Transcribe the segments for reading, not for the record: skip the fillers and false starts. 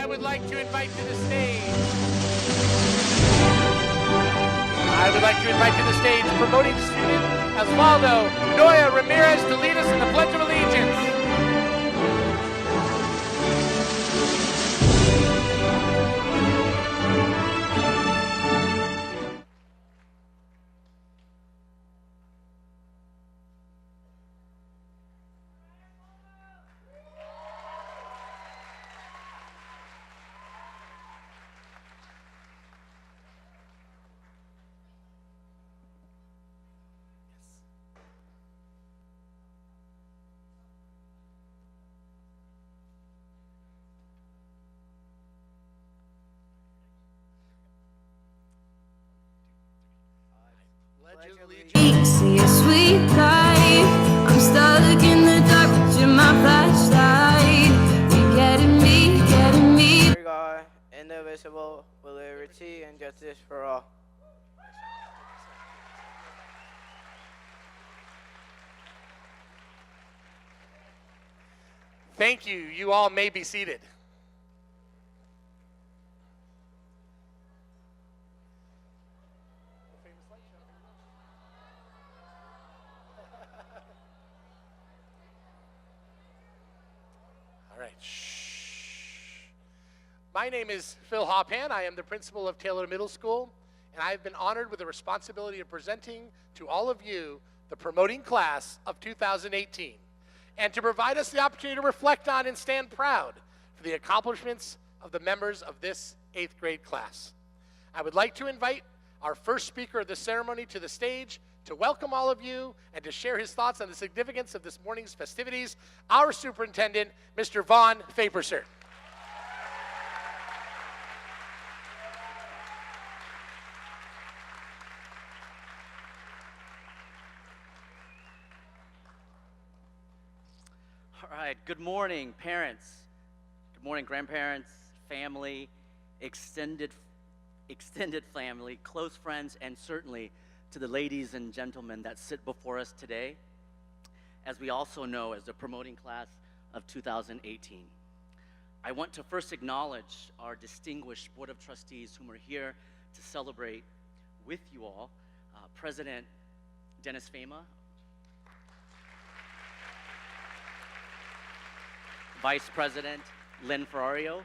would like to invite to the stage. I would like to invite to the stage promoting student Osvaldo Noya Ramirez to lead us in the Pledge of Allegiance. pledge allegiance to your sweet life. I'm stuck in the dark, but you're my flashlight. You're getting me. God, indivisible, with liberty and justice for all. Thank you. You all may be seated. All right. Shh. My name is Phil Hoppan. I am the principal of Taylor Middle School, and I have been honored with the responsibility of presenting to all of you the promoting class of 2018. And to provide us the opportunity to reflect on and stand proud for the accomplishments of the members of this 8th grade class. I would like to invite our first speaker of the ceremony to the stage to welcome all of you and to share his thoughts on the significance of this morning's festivities, our superintendent, Mr. Vaughn Faperser. All right, good morning, parents. Good morning, grandparents, family, extended family, close friends, and certainly to the ladies and gentlemen that sit before us today, as we also know as the promoting class of 2018. I want to first acknowledge our distinguished Board of Trustees whom are here to celebrate with you all. President Dennis Fama, Vice President Lynn Ferrario,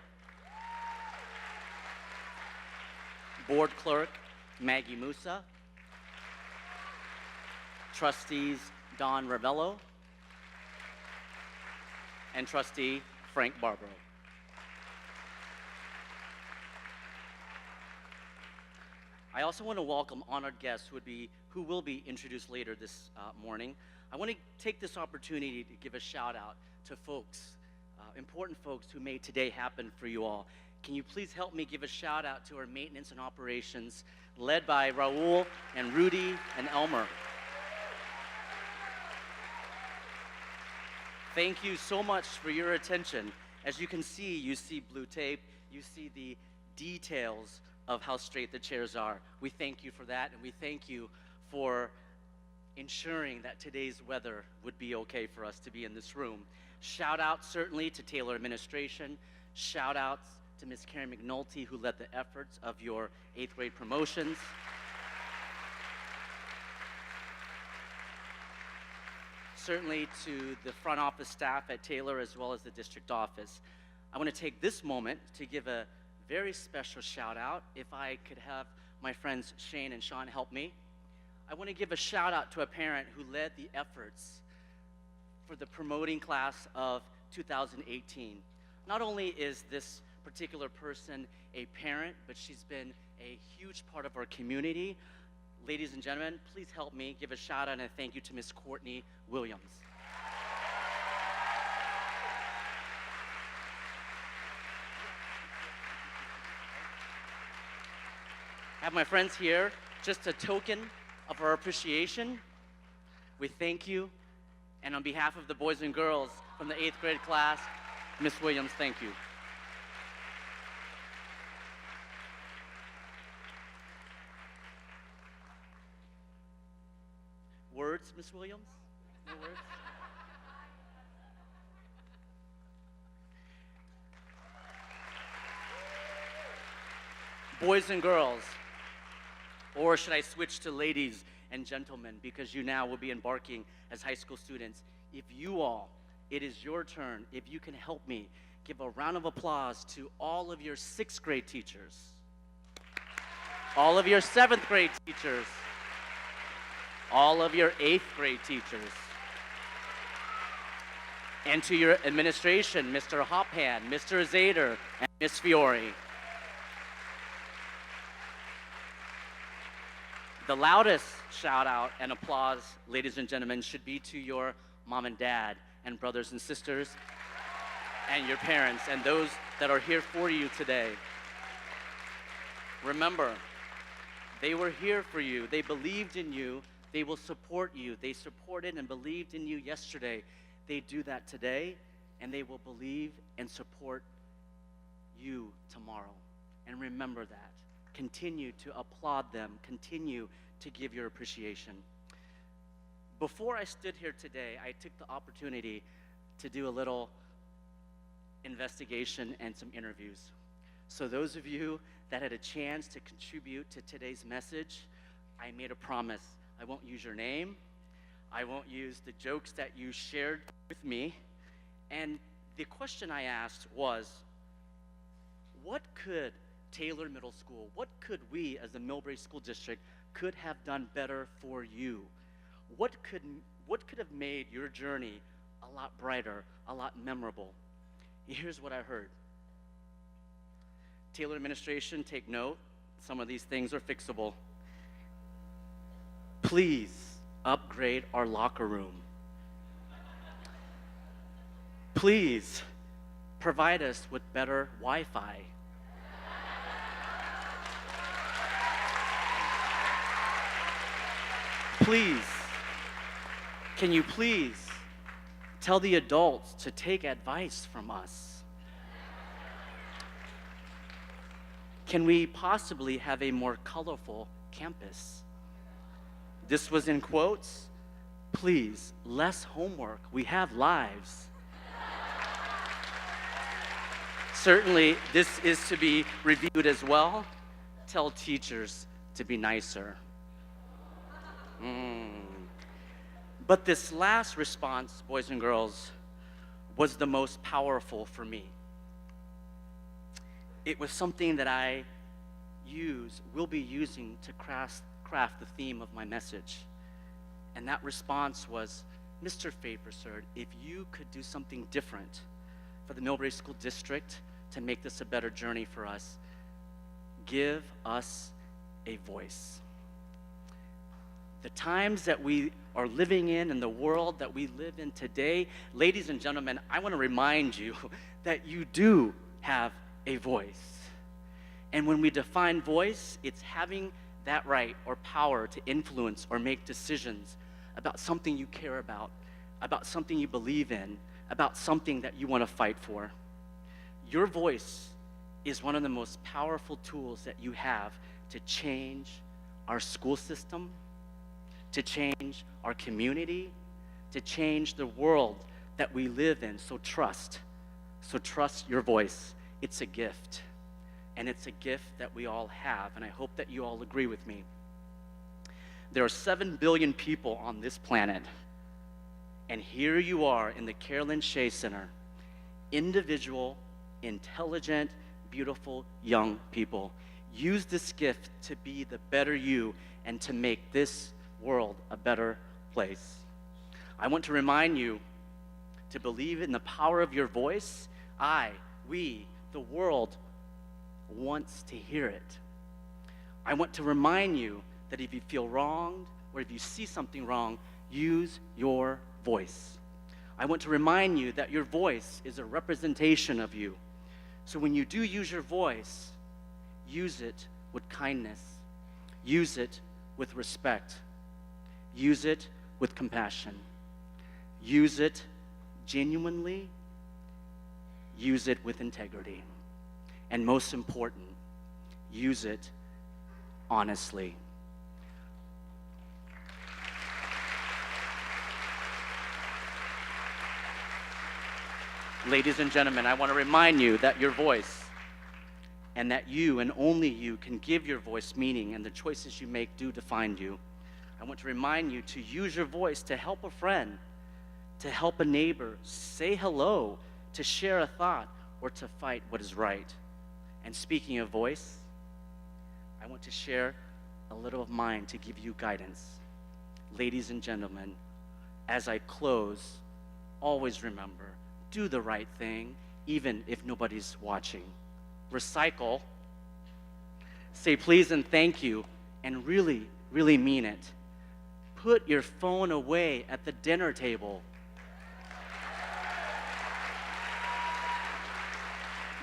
Board Clerk Maggie Musa, Trustees Don Ravello, and Trustee Frank Barbaro. I also want to welcome honored guests who will be introduced later this morning. I want to take this opportunity to give a shout out to folks, important folks who made today happen for you all. Can you please help me give a shout out to our maintenance and operations led by Raul and Rudy and Elmer. Thank you so much for your attention. As you can see, you see blue tape, you see the details of how straight the chairs are. We thank you for that, and we thank you for ensuring that today's weather would be okay for us to be in this room. Shout out certainly to Taylor administration. Shout outs to Ms. Karen McNulty, who led the efforts of your 8th grade promotions. Certainly to the front office staff at Taylor as well as the district office. I want to take this moment to give a very special shout out. If I could have my friends Shane and Sean help me. I want to give a shout out to a parent who led the efforts for the promoting class of 2018. Not only is this particular person a parent, but she's been a huge part of our community. Ladies and gentlemen, please help me give a shout out and a thank you to Miss Courtney Williams. I have my friends here, just a token of our appreciation. We thank you. And on behalf of the boys and girls from the 8th grade class, Miss Williams, thank you. Words, Miss Williams? No words? Boys and girls, or should I switch to ladies and gentlemen, because you now will be embarking as high school students. If you all, it is your turn. If you can help me, give a round of applause to all of your 6th grade teachers, all of your 7th grade teachers, all of your 8th grade teachers, and to your administration, Mr. Hoppan, Mr. Zader, and Miss Fiore. The loudest shout out and applause, ladies and gentlemen, should be to your mom and dad and brothers and sisters and your parents and those that are here for you today. Remember, They were here for you. They believed in you. They will support you. They supported and believed in you yesterday. They do that today, and they will believe and support you tomorrow. And remember that. Continue to applaud them. Continue to give your appreciation. Before I stood here today, I took the opportunity to do a little investigation and some interviews. So those of you that had a chance to contribute to today's message, I made a promise. I won't use your name. I won't use the jokes that you shared with me. And the question I asked was, what could Taylor Middle School, what could we as the Millbrae School District could have done better for you? What could have made your journey a lot brighter, a lot memorable? Here's what I heard. Taylor administration, take note. Some of these things are fixable. Please upgrade our locker room. Please provide us with better Wi-Fi. Please, can you please tell the adults to take advice from us? Can we possibly have a more colorful campus? This was in quotes. Please, less homework. We have lives. Certainly, this is to be reviewed as well. Tell teachers to be nicer. But this last response, boys and girls, was the most powerful for me. It was something that I will be using to craft the theme of my message. And that response was, Mr. Faperserd, if you could do something different for the Millbrae School District to make this a better journey for us, give us a voice. The times that we are living in and the world that we live in today, ladies and gentlemen, I want to remind you that you do have a voice. And when we define voice, it's having that right or power to influence or make decisions about something you care about something you believe in, about something that you want to fight for. Your voice is one of the most powerful tools that you have to change our school system, to change our community, to change the world that we live in. So trust your voice. It's a gift, and it's a gift that we all have, and I hope that you all agree with me. There are 7 billion people on this planet, and here you are in the Carolyn Shea Center, individual, intelligent, beautiful young people. Use this gift to be the better you and to make this world a better place. I want to remind you to believe in the power of your voice. We, the world wants to hear it. I want to remind you that if you feel wronged or if you see something wrong, use your voice. I want to remind you that your voice is a representation of you. So when you do use your voice, use it with kindness. Use it with respect. Use it with compassion. Use it genuinely. Use it with integrity. And most important, use it honestly. Ladies and gentlemen, I want to remind you that your voice and that you and only you can give your voice meaning, and the choices you make do define you. I want to remind you to use your voice to help a friend, to help a neighbor, say hello, to share a thought, or to fight what is right. And speaking of voice, I want to share a little of mine to give you guidance. Ladies and gentlemen, as I close, always remember, do the right thing, even if nobody's watching. Recycle, say please and thank you, and really, really mean it. Put your phone away at the dinner table.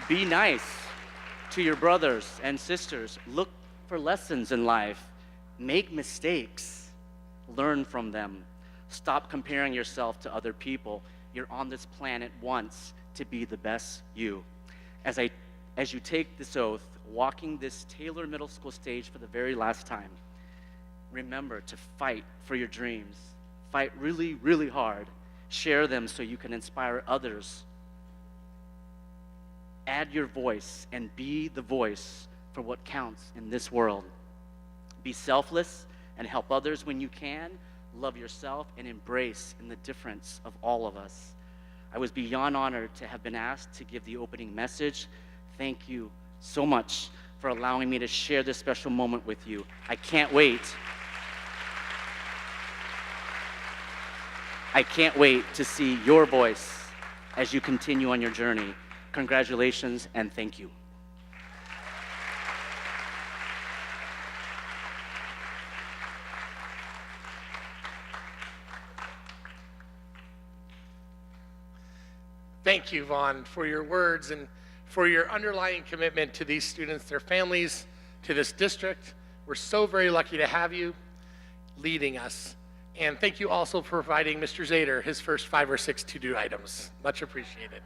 Be nice to your brothers and sisters. Look for lessons in life. Make mistakes. Learn from them. Stop comparing yourself to other people. You're on this planet once to be the best you. As you take this oath, walking this Taylor Middle School stage for the very last time, remember to fight for your dreams. Fight really, really hard. Share them so you can inspire others. Add your voice and be the voice for what counts in this world. Be selfless and help others when you can. Love yourself and embrace in the difference of all of us. I was beyond honored to have been asked to give the opening message. Thank you so much for allowing me to share this special moment with you. I can't wait. I can't wait to see your voice as you continue on your journey. Congratulations and thank you. Thank you, Vaughn, for your words and for your underlying commitment to these students, their families, to this district. We're so very lucky to have you leading us. And thank you also for providing Mr. Zader his first 5 or 6 to-do items. Much appreciated.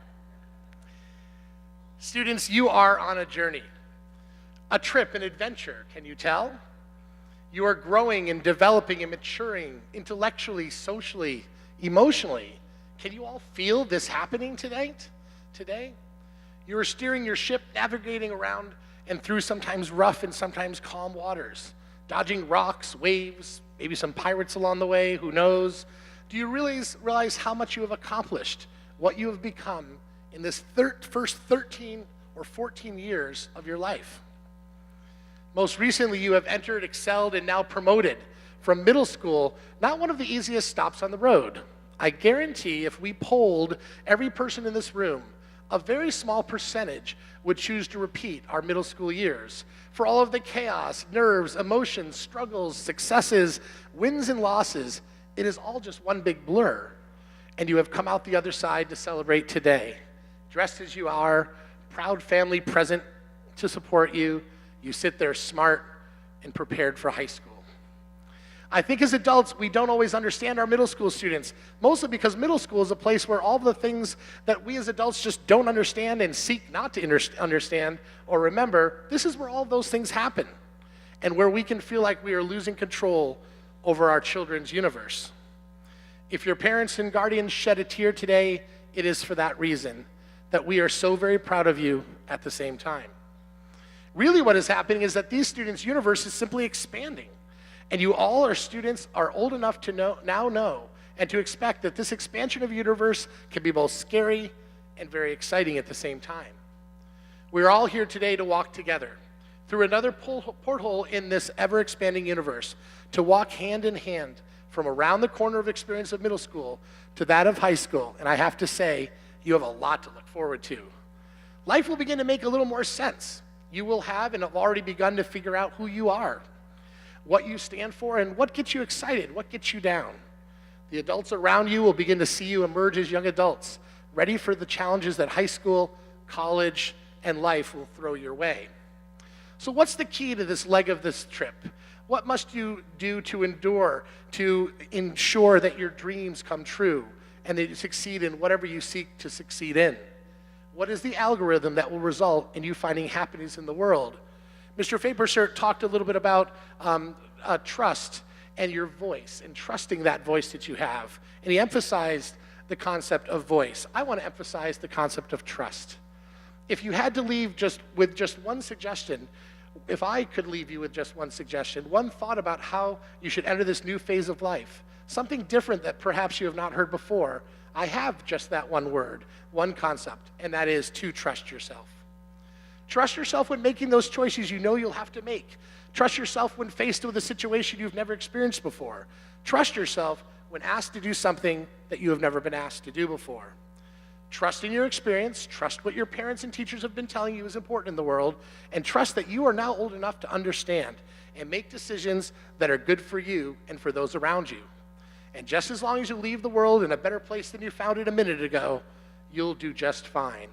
Students, you are on a journey, a trip, an adventure, can you tell? You are growing and developing and maturing intellectually, socially, emotionally. Can you all feel this happening today? You are steering your ship, navigating around and through sometimes rough and sometimes calm waters, dodging rocks, waves, maybe some pirates along the way, who knows? Do you realize how much you have accomplished, what you have become in this first 13 or 14 years of your life? Most recently, you have entered, excelled, and now promoted from middle school, not one of the easiest stops on the road. I guarantee if we polled every person in this room, a very small percentage would choose to repeat our middle school years. For all of the chaos, nerves, emotions, struggles, successes, wins and losses, it is all just one big blur. And you have come out the other side to celebrate today. Dressed as you are, proud family present to support you. You sit there smart and prepared for high school. I think as adults, we don't always understand our middle school students, mostly because middle school is a place where all the things that we as adults just don't understand and seek not to understand or remember, this is where all of those things happen and where we can feel like we are losing control over our children's universe. If your parents and guardians shed a tear today, it is for that reason, that we are so very proud of you at the same time. Really what is happening is that these students' universe is simply expanding. And you all are students, are old enough to now know and to expect that this expansion of universe can be both scary and very exciting at the same time. We're all here today to walk together through another porthole in this ever-expanding universe, to walk hand in hand from around the corner of experience of middle school to that of high school. And I have to say, you have a lot to look forward to. Life will begin to make a little more sense. You will have and have already begun to figure out who you are, what you stand for, and what gets you excited, what gets you down. The adults around you will begin to see you emerge as young adults, ready for the challenges that high school, college, and life will throw your way. So what's the key to this leg of this trip? What must you do to endure, to ensure that your dreams come true and that you succeed in whatever you seek to succeed in? What is the algorithm that will result in you finding happiness in the world? Mr. Fapershirt talked a little bit about trust and your voice and trusting that voice that you have. And he emphasized the concept of voice. I want to emphasize the concept of trust. If you had to leave with just one suggestion, if I could leave you with just one suggestion, one thought about how you should enter this new phase of life, something different that perhaps you have not heard before, I have just that one word, one concept, and that is to trust yourself. Trust yourself when making those choices you know you'll have to make. Trust yourself when faced with a situation you've never experienced before. Trust yourself when asked to do something that you have never been asked to do before. Trust in your experience. Trust what your parents and teachers have been telling you is important in the world. And trust that you are now old enough to understand and make decisions that are good for you and for those around you. And just as long as you leave the world in a better place than you found it a minute ago, you'll do just fine.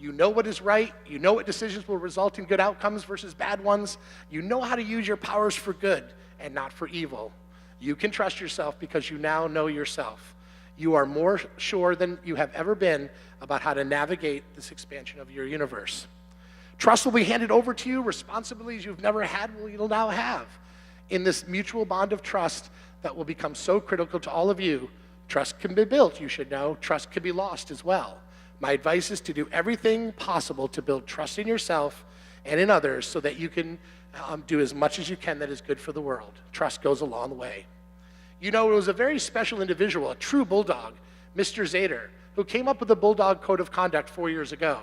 You know what is right. You know what decisions will result in good outcomes versus bad ones. You know how to use your powers for good and not for evil. You can trust yourself because you now know yourself. You are more sure than you have ever been about how to navigate this expansion of your universe. Trust will be handed over to you. Responsibilities you've never had, you'll now have. In this mutual bond of trust that will become so critical to all of you, trust can be built, you should know. Trust can be lost as well. My advice is to do everything possible to build trust in yourself and in others so that you can do as much as you can that is good for the world. Trust goes a long way. You know, it was a very special individual, a true bulldog, Mr. Zader, who came up with the Bulldog Code of Conduct 4 years ago.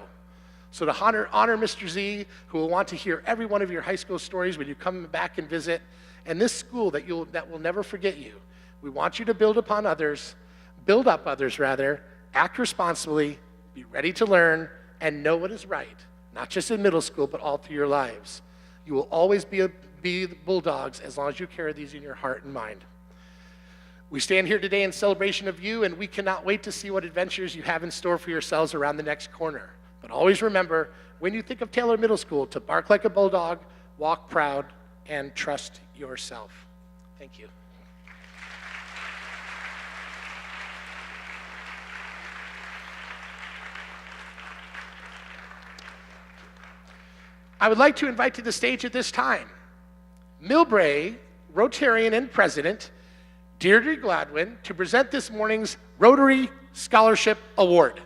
So to honor Mr. Z, who will want to hear every one of your high school stories when you come back and visit, and this school that will never forget you, we want you to build up others, act responsibly, be ready to learn, and know what is right, not just in middle school, but all through your lives. You will always be the bulldogs as long as you carry these in your heart and mind. We stand here today in celebration of you, and we cannot wait to see what adventures you have in store for yourselves around the next corner. But always remember, when you think of Taylor Middle School, to bark like a bulldog, walk proud, and trust yourself. Thank you. I would like to invite to the stage at this time Millbrae Rotarian and President Deirdre Gladwin to present this morning's Rotary Scholarship Award.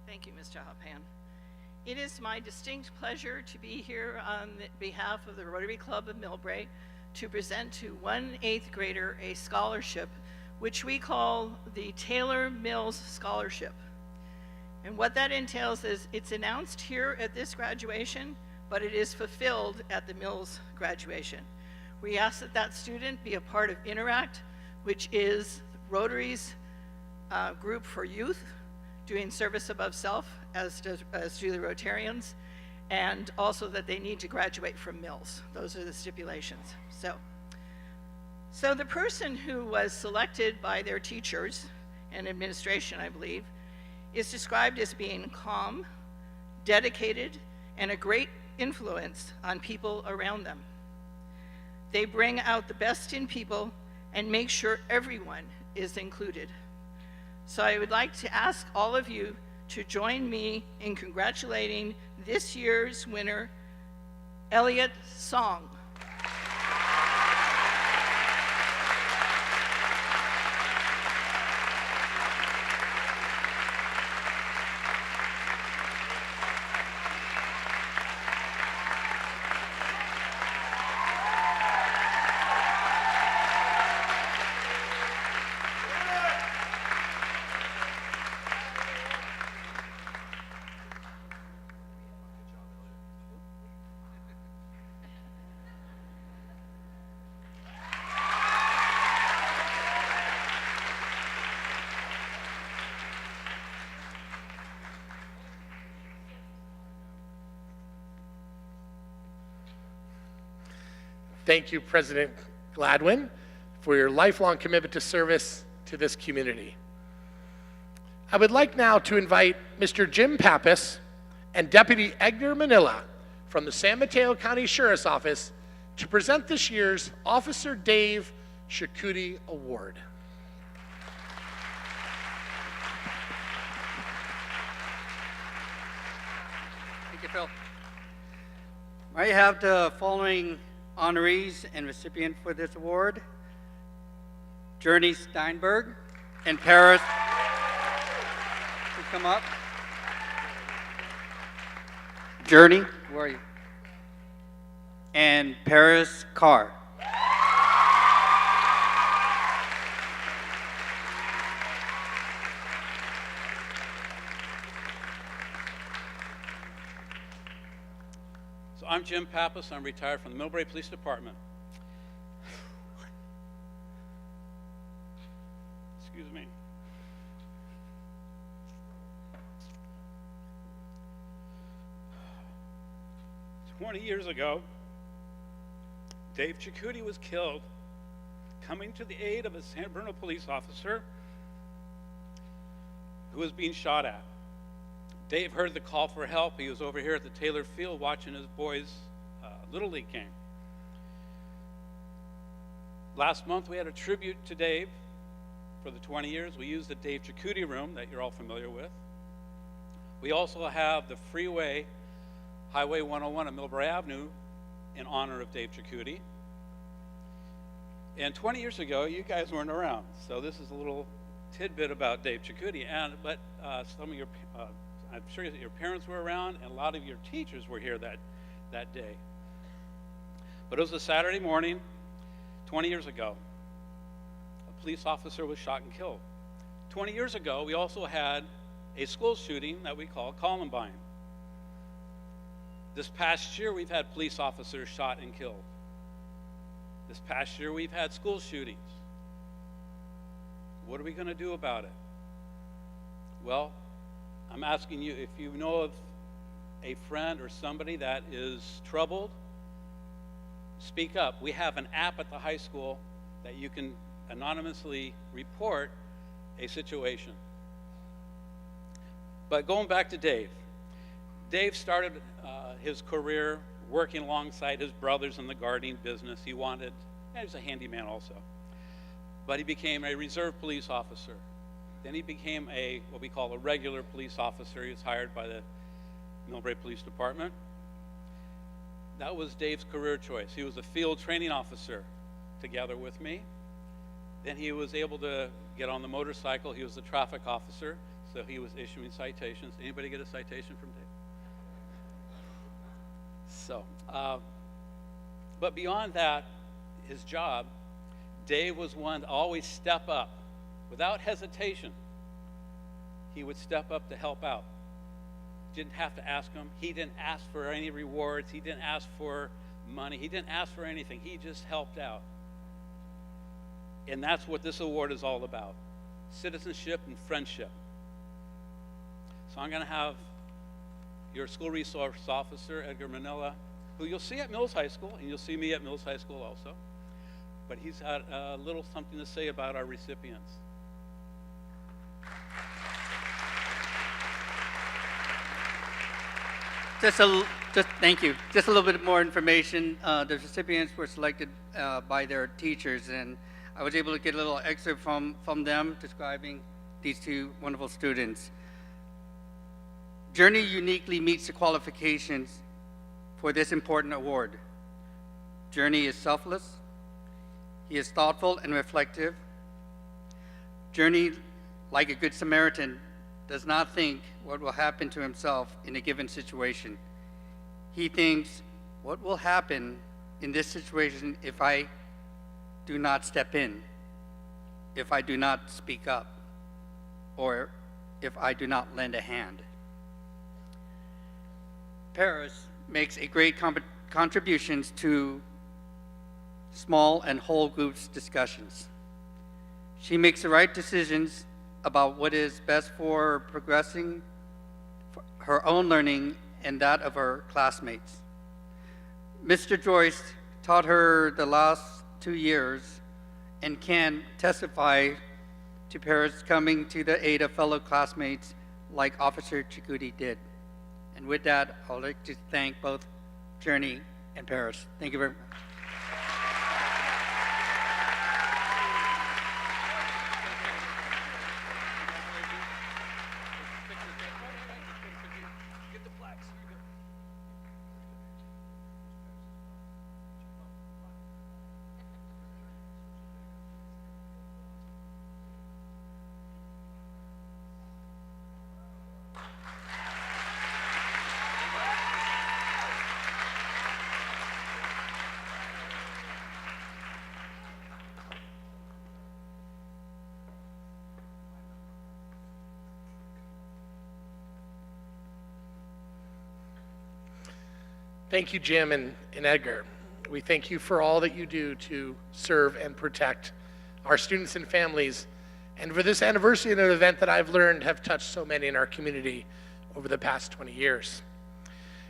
Thank you, Mr. Hoppan. It is my distinct pleasure to be here on behalf of the Rotary Club of Millbrae to present to one 8th grader a scholarship which we call the Taylor Mills Scholarship. And what that entails is it's announced here at this graduation, but it is fulfilled at the Mills graduation. We ask that that student be a part of Interact, which is Rotary's group for youth, doing service above self, as do the Rotarians, and also that they need to graduate from Mills. Those are the stipulations. So the person who was selected by their teachers and administration, I believe, is described as being calm, dedicated, and a great influence on people around them. They bring out the best in people and make sure everyone is included. So I would like to ask all of you to join me in congratulating this year's winner, Elliot Song. Thank you, President Gladwin, for your lifelong commitment to service to this community. I would like now to invite Mr. Jim Pappas and Deputy Edgar Manila from the San Mateo County Sheriff's Office to present this year's Officer Dave Shakuti Award. Thank you, Phil. I have the following honorees and recipient for this award: Journey Steinberg and Paris. Please come up. Journey, where are you? And Paris Carr. I'm Jim Pappas. I'm retired from the Millbrae Police Department. Excuse me. 20 years ago, Dave Cicutti was killed coming to the aid of a San Bruno police officer who was being shot at. Dave heard the call for help. He was over here at the Taylor Field watching his boys' Little League game. Last month, we had a tribute to Dave for the 20 years. We used the Dave Cicutti room that you're all familiar with. We also have the freeway, Highway 101 on Millbrae Avenue, in honor of Dave Cicutti. And 20 years ago, you guys weren't around, so this is a little tidbit about Dave Cicutti. But some of your, I'm sure your parents were around, and a lot of your teachers were here that day. But it was a Saturday morning, 20 years ago. A police officer was shot and killed. 20 years ago, we also had a school shooting that we call Columbine. This past year, we've had police officers shot and killed. This past year, we've had school shootings. What are we going to do about it? Well, I'm asking you, if you know of a friend or somebody that is troubled, speak up. We have an app at the high school that you can anonymously report a situation. But going back to Dave, Dave started his career working alongside his brothers in the gardening business. He was a handyman also. But he became a reserve police officer. Then he became what we call a regular police officer. He was hired by the Millbrae Police Department. That was Dave's career choice. He was a field training officer together with me. Then he was able to get on the motorcycle. He was a traffic officer, so he was issuing citations. Anybody get a citation from Dave? So, but beyond that, his job, Dave was one to always step up. Without hesitation, he would step up to help out. Didn't have to ask him. He didn't ask for any rewards. He didn't ask for money. He didn't ask for anything. He just helped out. And that's what this award is all about. Citizenship and friendship. So I'm going to have your school resource officer, Edgar Manila, who you'll see at Mills High School, and you'll see me at Mills High School also. But he's got a little something to say about our recipients. Thank you. Just a little bit more information. The recipients were selected by their teachers, and I was able to get a little excerpt from them describing these two wonderful students. Journey uniquely meets the qualifications for this important award. Journey is selfless. He is thoughtful and reflective. Journey, like a good Samaritan, does not think what will happen to himself in a given situation. He thinks, what will happen in this situation if I do not step in, if I do not speak up, or if I do not lend a hand? Paris makes a great contributions to small and whole groups discussions. She makes the right decisions about what is best for progressing her own learning and that of her classmates. Mr. Joyce taught her the last 2 years and can testify to Paris coming to the aid of fellow classmates like Officer Cicutti did. And with that, I'd like to thank both Journey and Paris. Thank you very much. Thank you, Jim and Edgar. We thank you for all that you do to serve and protect our students and families, and for this anniversary of an event that I've learned have touched so many in our community over the past 20 years.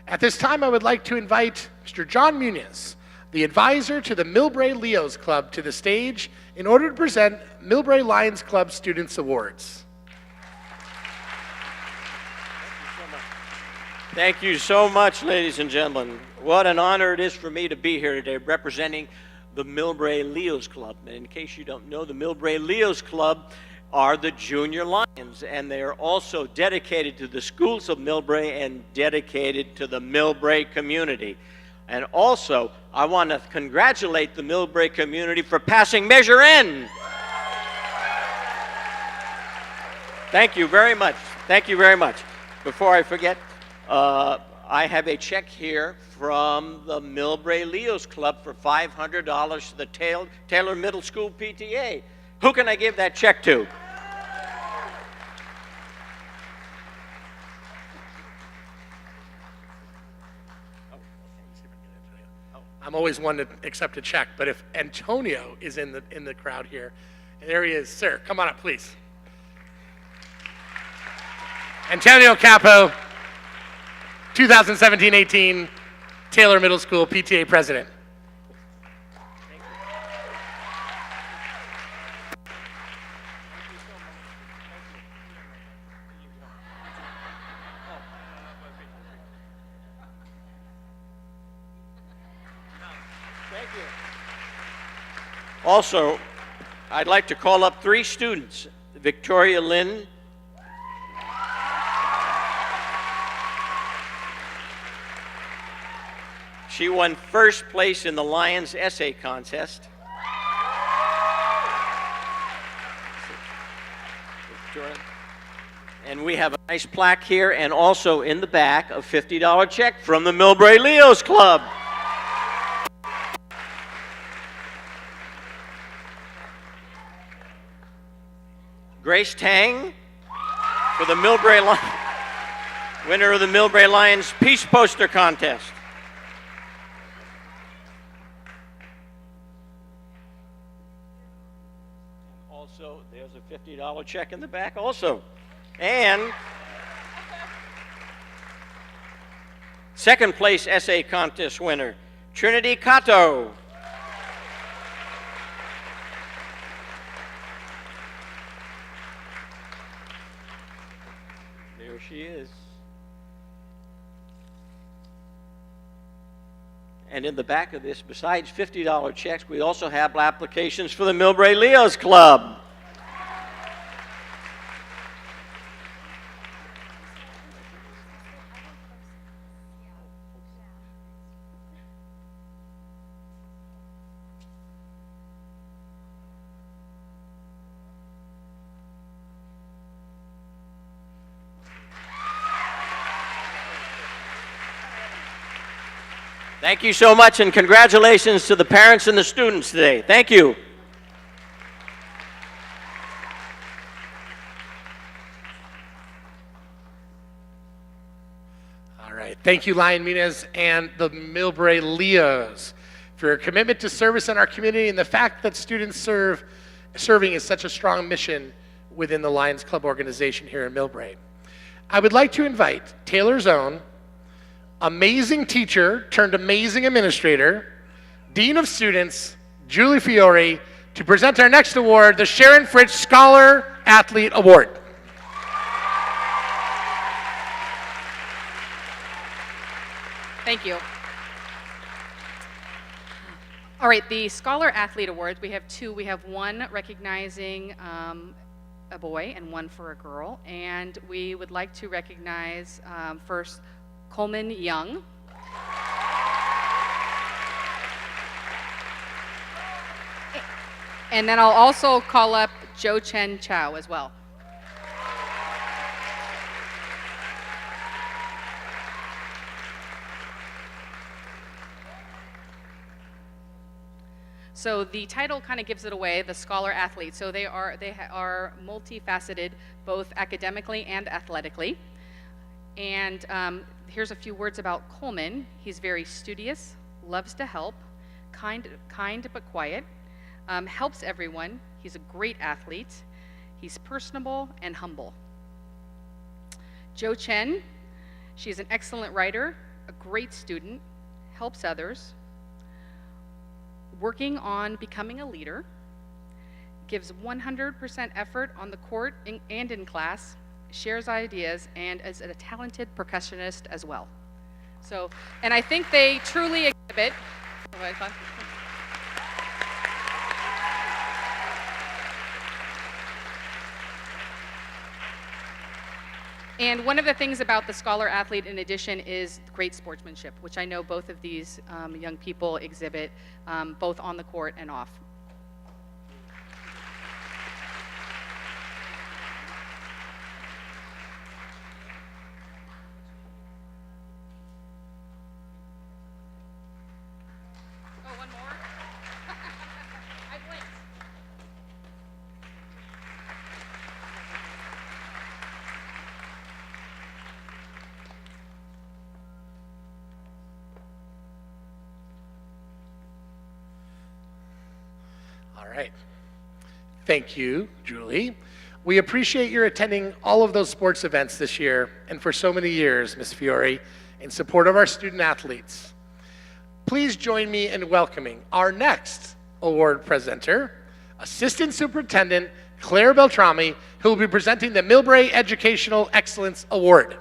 At this time, I would like to invite Mr. John Muniz, the advisor to the Millbrae Leos Club, to the stage in order to present Millbrae Lions Club Students Awards. Thank you so much, ladies and gentlemen. What an honor it is for me to be here today representing the Millbrae Leos Club. And in case you don't know, the Millbrae Leos Club are the junior Lions, and they are also dedicated to the schools of Millbrae and dedicated to the Millbrae community. And also, I want to congratulate the Millbrae community for passing Measure N. Thank you very much. Thank you very much. Before I forget, I have a check here from the Millbrae Leos Club for $500 to the Taylor Middle School PTA. Who can I give that check to? I'm always one to accept a check, but if Antonio is in the crowd here, and there he is, sir, come on up, please. Antonio Capo, 2017-18 Taylor Middle School PTA President. Thank you. Also, I'd like to call up 3 students. Victoria Lynn, she won first place in the Lions essay contest. Victoria. And we have a nice plaque here, and also in the back a $50 check from the Millbrae Leos Club. Grace Tang for the Millbrae winner of the Millbrae Lions Peace Poster Contest. And also, there's a $50 check in the back also. And second place essay contest winner, Trinity Cato. There she is. And in the back of this, besides $50 checks, we also have applications for the Millbrae Leos Club. Thank you so much, and congratulations to the parents and the students today. Thank you. All right, thank you, Lion Muniz and the Millbrae Leos for your commitment to service in our community and the fact that students serving is such a strong mission within the Lions Club organization here in Millbrae. I would like to invite Taylor's own amazing teacher turned amazing administrator, Dean of Students, Julie Fiore, to present our next award, the Sharon Fritz Scholar Athlete Award. Thank you. All right, the Scholar Athlete Awards, we have 2. We have one recognizing a boy and one for a girl. And we would like to recognize first Coleman Young. And then I'll also call up Jo Chen Chow as well. So the title kind of gives it away, the Scholar Athlete. So they are multifaceted, both academically and athletically. And here's a few words about Coleman. He's very studious, loves to help, kind but quiet, helps everyone. He's a great athlete. He's personable and humble. Jo Chen, she's an excellent writer, a great student, helps others, working on becoming a leader, gives 100% effort on the court and in class, shares ideas, and is a talented percussionist as well. So, and I think they truly exhibit. And one of the things about the scholar athlete, in addition, is great sportsmanship, which I know both of these young people exhibit, both on the court and off. Oh, one more? I blinked. All right. Thank you, Julie. We appreciate your attending all of those sports events this year and for so many years, Ms. Fiore, in support of our student athletes. Please join me in welcoming our next award presenter, Assistant Superintendent Claire Beltrami, who will be presenting the Millbrae Educational Excellence Award.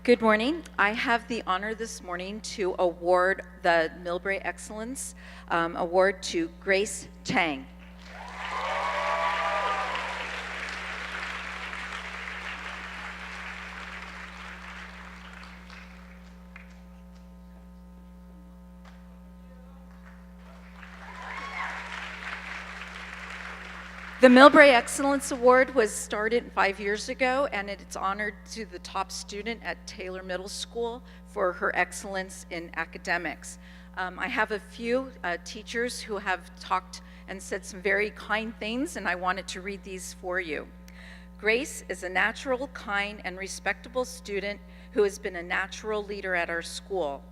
Good morning. I have the honor this morning to award the Millbrae Excellence Award to Grace Tang. The Millbrae Excellence Award was started 5 years ago, and it's honored to the top student at Taylor Middle School for her excellence in academics. I have a few teachers who have talked and said some very kind things, and I wanted to read these for you. Grace is a natural, kind, and respectable student who has been a natural leader at our school.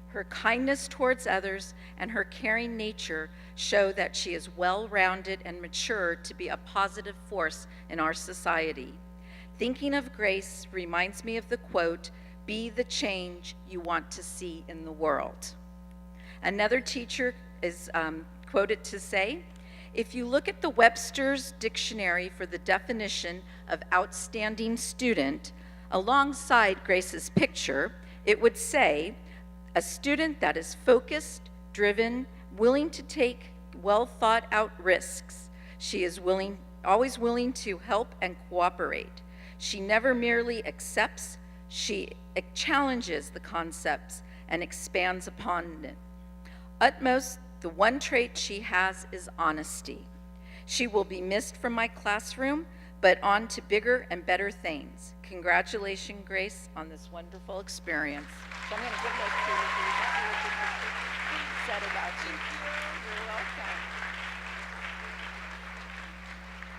Her kindness towards others and her caring nature show that she is well-rounded and mature to be a positive force in our society. Thinking of Grace reminds me of the quote, "Be the change you want to see in the world." Another teacher is quoted to say, "If you look at the Webster's Dictionary for the definition of outstanding student, alongside Grace's picture, it would say, a student that is focused, driven, willing to take well thought out risks. She is always willing to help and cooperate. She never merely accepts, she challenges the concepts and expands upon it. Utmost, the one trait she has is honesty. She will be missed from my classroom, but on to bigger and better things. Congratulations, Grace, on this wonderful experience." So I'm going to give those to you so you can see what you said about you. You're welcome.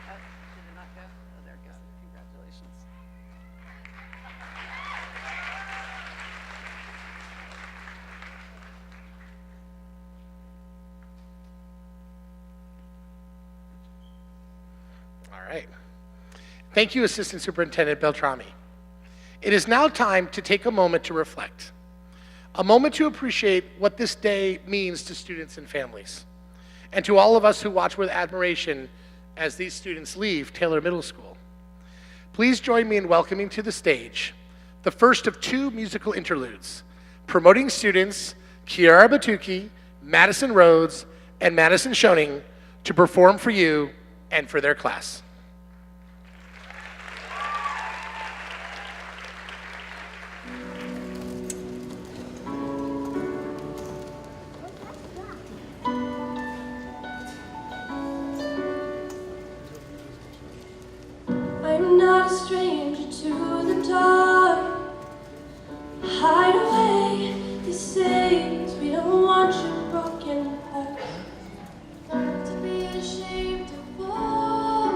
Oh, did it not go? Oh, there it goes. Congratulations. All right. Thank you, Assistant Superintendent Beltrami. It is now time to take a moment to reflect, a moment to appreciate what this day means to students and families, and to all of us who watch with admiration as these students leave Taylor Middle School. Please join me in welcoming to the stage the first of two musical interludes, promoting students Kiara Batuki, Madison Rhodes, and Madison Schoening to perform for you and for their class. I'm not a stranger to the dark. Hide away these things. We don't want your broken heart to be ashamed to fall.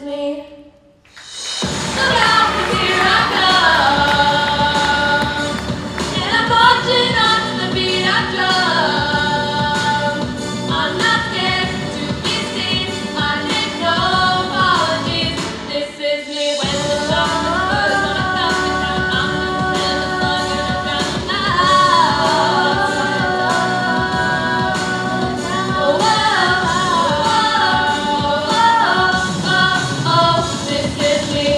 me. Look out, 'cause here I come. And I'm marching on to the beat I drum. I'm not scared to be seen. I take no apologies. This is me when the song is heard. When I come to town, I'm the song and I'm drowning out. Oh, this is me.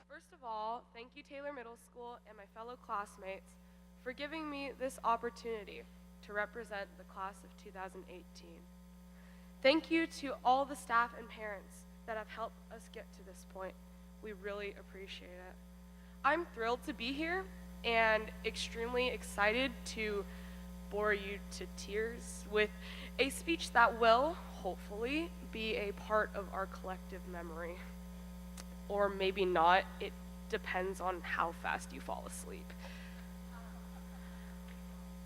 First of all, thank you, Taylor Middle School and my fellow classmates, for giving me this opportunity to represent the class of 2018. Thank you to all the staff and parents that have helped us get to this point. We really appreciate it. I'm thrilled to be here and extremely excited to bore you to tears with a speech that will, hopefully, be a part of our collective memory. Or maybe not. It depends on how fast you fall asleep.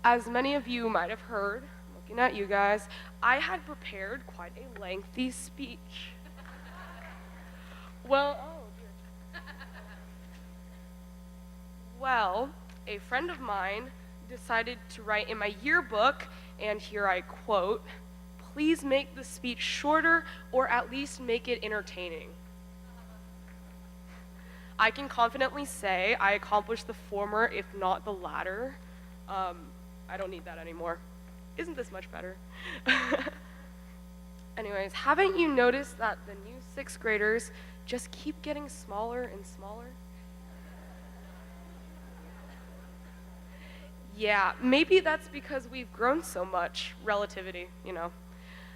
As many of you might have heard, looking at you guys, I had prepared quite a lengthy speech. Well, oh dear. Well, a friend of mine decided to write in my yearbook, and here I quote, "Please make the speech shorter or at least make it entertaining." I can confidently say I accomplished the former, if not the latter. I don't need that anymore. Isn't this much better? Anyways, haven't you noticed that the new 6th graders just keep getting smaller and smaller? Yeah, maybe that's because we've grown so much. Relativity, you know.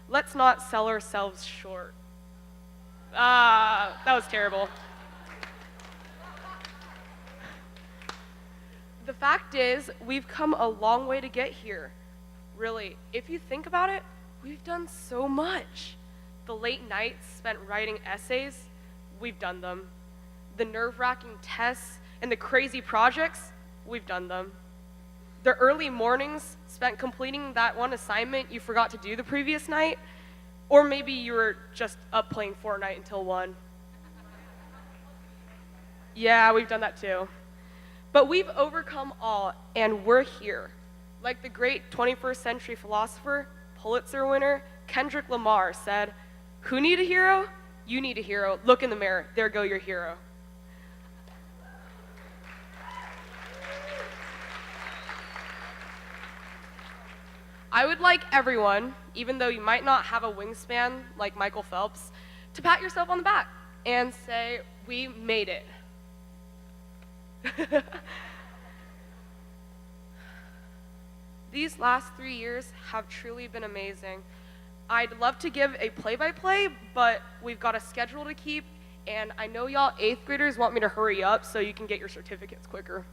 Let's not sell ourselves short. That was terrible. The fact is, we've come a long way to get here. Really, if you think about it, we've done so much. The late nights spent writing essays, we've done them. The nerve-wracking tests and the crazy projects, we've done them. The early mornings spent completing that one assignment you forgot to do the previous night, or maybe you were just up playing Fortnite until 1. Yeah, we've done that too. But we've overcome all, and we're here. Like the great 21st century philosopher, Pulitzer winner, Kendrick Lamar said, "Who need a hero? You need a hero. Look in the mirror. There go your hero." I would like everyone, even though you might not have a wingspan like Michael Phelps, to pat yourself on the back and say, "We made it." These last 3 years have truly been amazing. I'd love to give a play-by-play, but we've got a schedule to keep, and I know y'all 8th graders want me to hurry up so you can get your certificates quicker.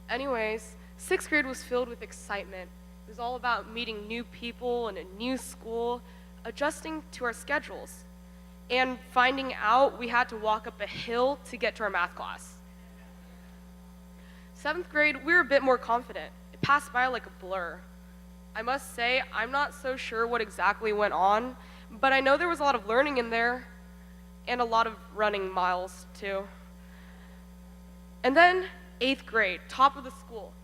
Anyways, 6th grade was filled with excitement. It was all about meeting new people in a new school, adjusting to our schedules, and finding out we had to walk up a hill to get to our math class. 7th grade, we were a bit more confident. It passed by like a blur. I must say, I'm not so sure what exactly went on, but I know there was a lot of learning in there, and a lot of running miles, too. And then 8th grade, top of the school.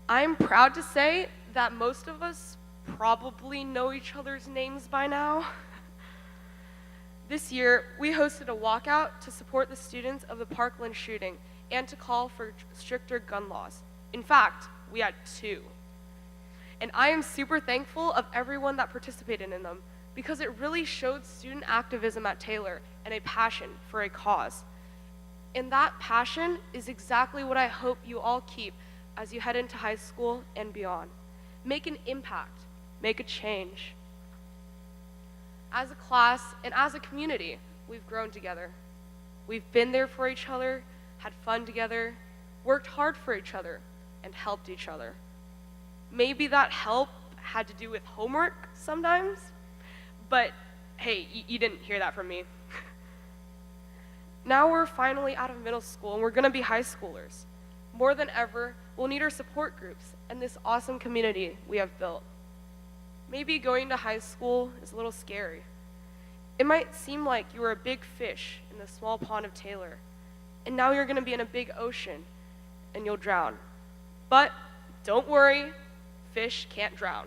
I'm proud to say that most of us probably know each other's names by now. This year, we hosted a walkout to support the students of the Parkland shooting and to call for stricter gun laws. In fact, we had 2. And I am super thankful of everyone that participated in them because it really showed student activism at Taylor and a passion for a cause. And that passion is exactly what I hope you all keep as you head into high school and beyond. Make an impact, make a change. As a class and as a community, we've grown together. We've been there for each other, had fun together, worked hard for each other, and helped each other. Maybe that help had to do with homework sometimes, But hey, you didn't hear that from me. Now we're finally out of middle school and we're gonna be high schoolers. More than ever, we'll need our support groups and this awesome community we have built. Maybe going to high school is a little scary. It might seem like you were a big fish in the small pond of Taylor, and now you're gonna be in a big ocean and you'll drown. But don't worry, fish can't drown.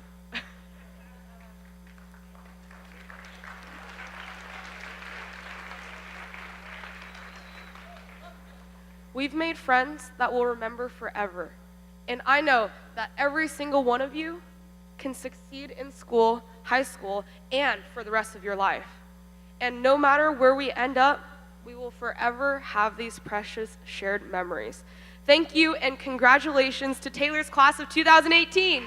We've made friends that we'll remember forever. And I know that every single one of you can succeed in school, high school, and for the rest of your life. And no matter where we end up, we will forever have these precious shared memories. Thank you and congratulations to Taylor's class of 2018.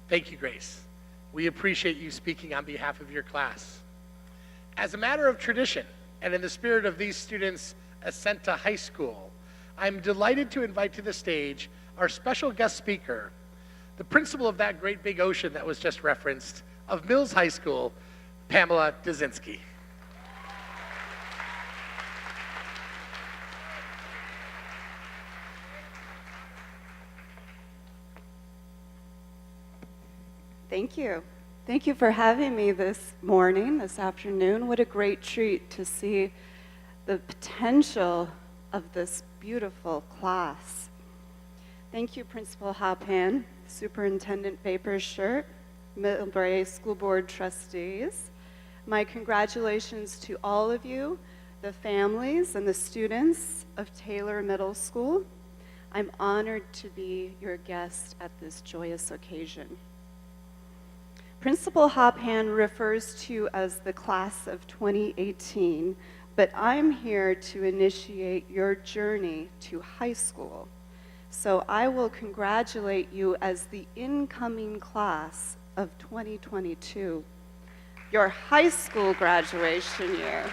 Thank you, Grace. We appreciate you speaking on behalf of your class. As a matter of tradition, and in the spirit of these students' ascent to high school, I'm delighted to invite to the stage our special guest speaker, the principal of that great big ocean that was just referenced, of Mills High School, Pamela Dzinski. Thank you. Thank you for having me this morning, this afternoon. What a great treat to see the potential of this beautiful class. Thank you, Principal Hoppan, Superintendent Vapershirt, Millbrae School Board trustees. My congratulations to all of you, the families and the students of Taylor Middle School. I'm honored to be your guest at this joyous occasion. Principal Hoppan refers to as the class of 2018, but I'm here to initiate your journey to high school. So I will congratulate you as the incoming class of 2022, your high school graduation year.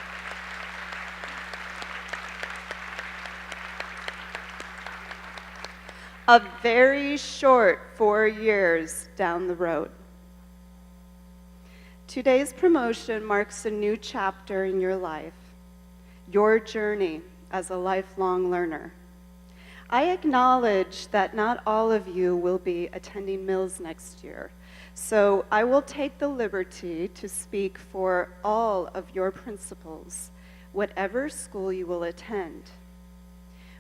A very short 4 years down the road. Today's promotion marks a new chapter in your life, your journey as a lifelong learner. I acknowledge that not all of you will be attending Mills next year, so I will take the liberty to speak for all of your principals, whatever school you will attend.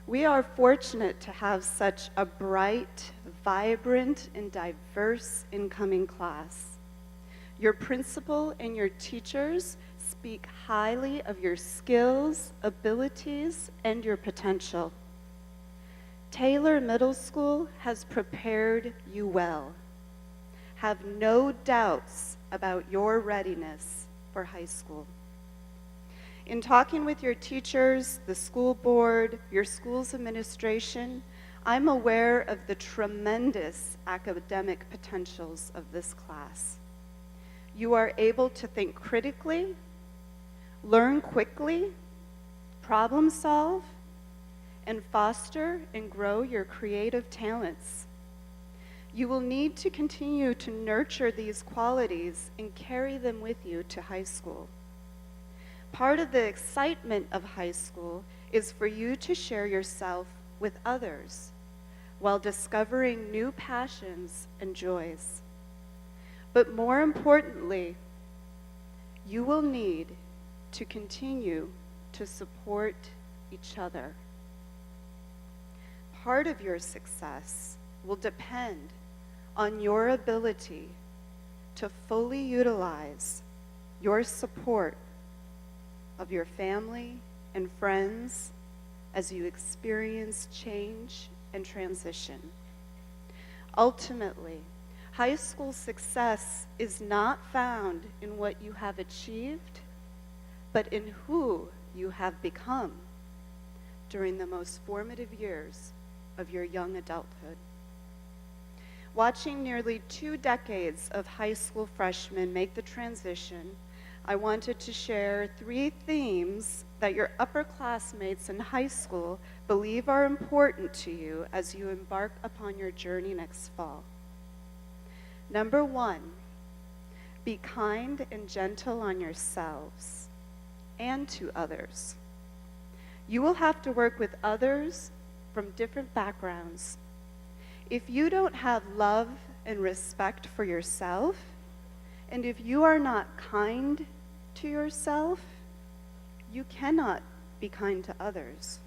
We are fortunate to have such a bright, vibrant, and diverse incoming class. Your principal and your teachers speak highly of your skills, abilities, and your potential. Taylor Middle School has prepared you well. Have no doubts about your readiness for high school. In talking with your teachers, the school board, your school's administration, I'm aware of the tremendous academic potentials of this class. You are able to think critically, learn quickly, problem solve, and foster and grow your creative talents. You will need to continue to nurture these qualities and carry them with you to high school. Part of the excitement of high school is for you to share yourself with others while discovering new passions and joys. But more importantly, you will need to continue to support each other. Part of your success will depend on your ability to fully utilize your support of your family and friends as you experience change and transition. Ultimately, High school success is not found in what you have achieved, but in who you have become during the most formative years of your young adulthood. Watching nearly 2 decades of high school freshmen make the transition, I wanted to share 3 themes that your upperclassmates in high school believe are important to you as you embark upon your journey next fall. Number 1, be kind and gentle on yourselves and to others. You will have to work with others from different backgrounds. If you don't have love and respect for yourself, and if you are not kind to yourself, you cannot be kind to others.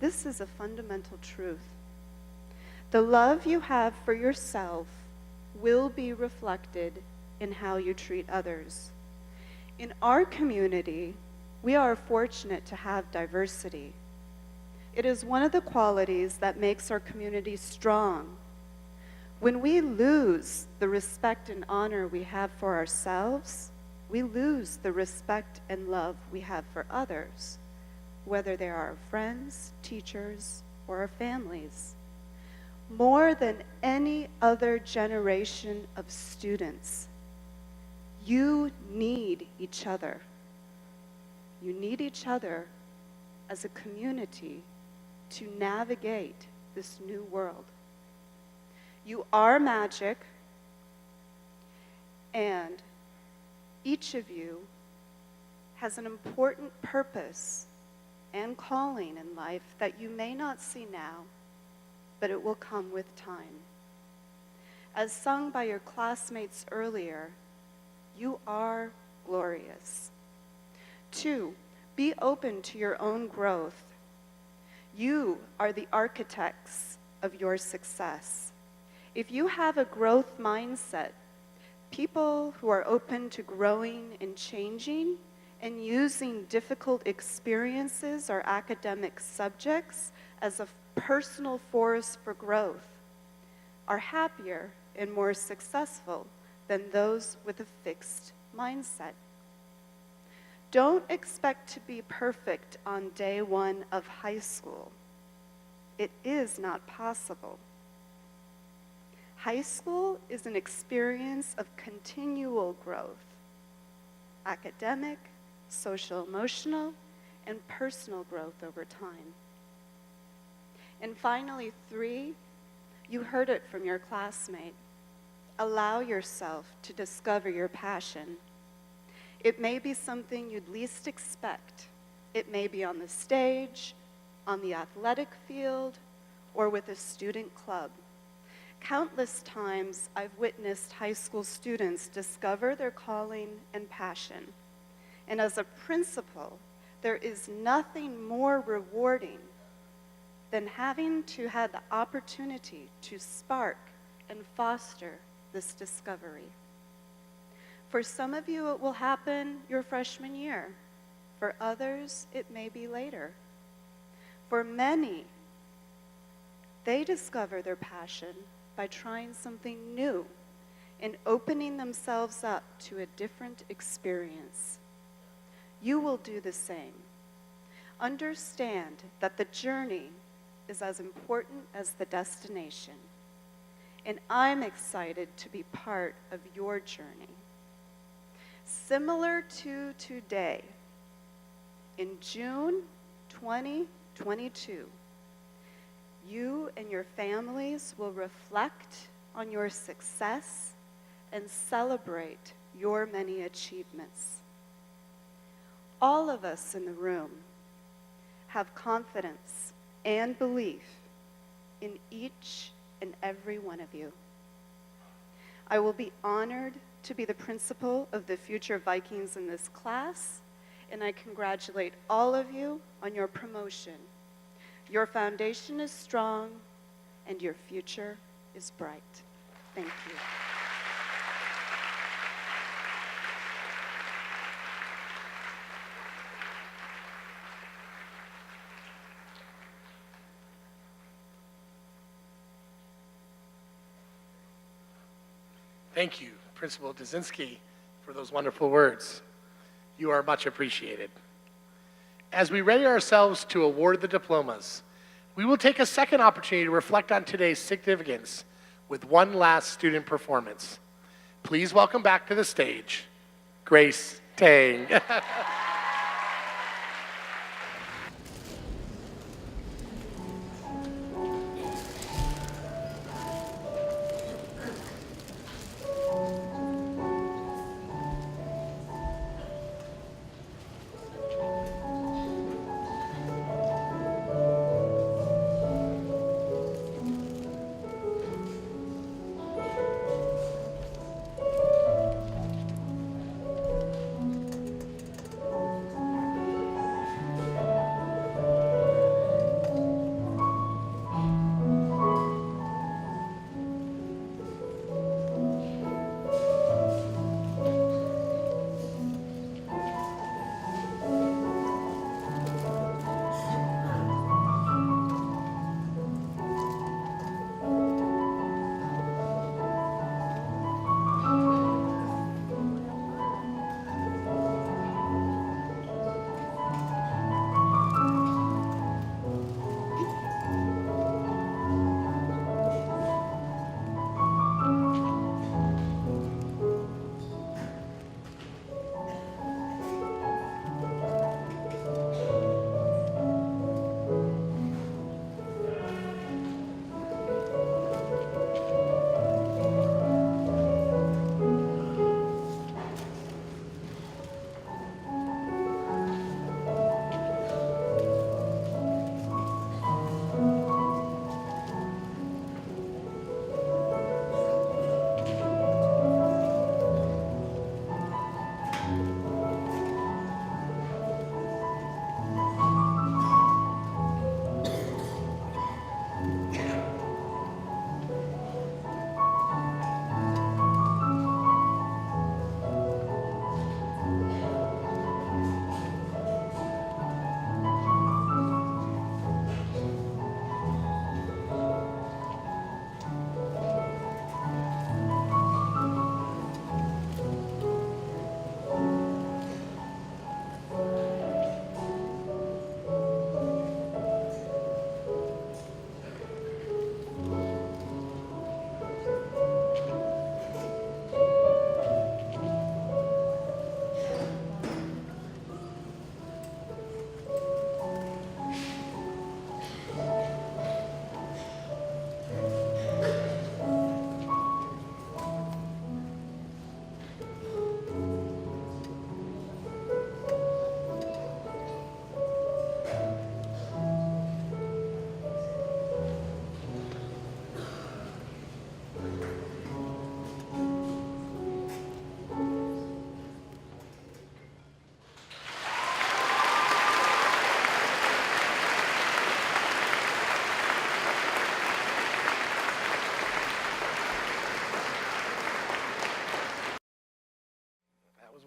This is a fundamental truth. The love you have for yourself will be reflected in how you treat others. In our community, we are fortunate to have diversity. It is one of the qualities that makes our community strong. When we lose the respect and honor we have for ourselves, we lose the respect and love we have for others, whether they are our friends, teachers, or our families. More than any other generation of students, you need each other. You need each other as a community to navigate this new world. You are magic, and each of you has an important purpose and calling in life that you may not see now, but it will come with time. As sung by your classmates earlier, you are glorious. 2, be open to your own growth. You are the architects of your success. If you have a growth mindset, people who are open to growing and changing and using difficult experiences or academic subjects as a personal force for growth are happier and more successful than those with a fixed mindset. Don't expect to be perfect on day 1 of high school. It is not possible. High school is an experience of continual growth, academic, social, emotional, and personal growth over time. And finally, 3, you heard it from your classmate. Allow yourself to discover your passion. It may be something you'd least expect. It may be on the stage, on the athletic field, or with a student club. Countless times I've witnessed high school students discover their calling and passion. And as a principal, there is nothing more rewarding than having to have the opportunity to spark and foster this discovery. For some of you, it will happen your freshman year. For others, it may be later. For many, they discover their passion by trying something new and opening themselves up to a different experience. You will do the same. Understand that the journey is as important as the destination, and I'm excited to be part of your journey. Similar to today, in June 2022, you and your families will reflect on your success and celebrate your many achievements. All of us in the room have confidence and belief in each and every one of you. I will be honored to be the principal of the future Vikings in this class, and I congratulate all of you on your promotion. Your foundation is strong, and your future is bright. Thank you. Thank you, Principal Dzinski, for those wonderful words. You are much appreciated. As we ready ourselves to award the diplomas, we will take a second opportunity to reflect on today's significance with one last student performance. Please welcome back to the stage, Grace Tang.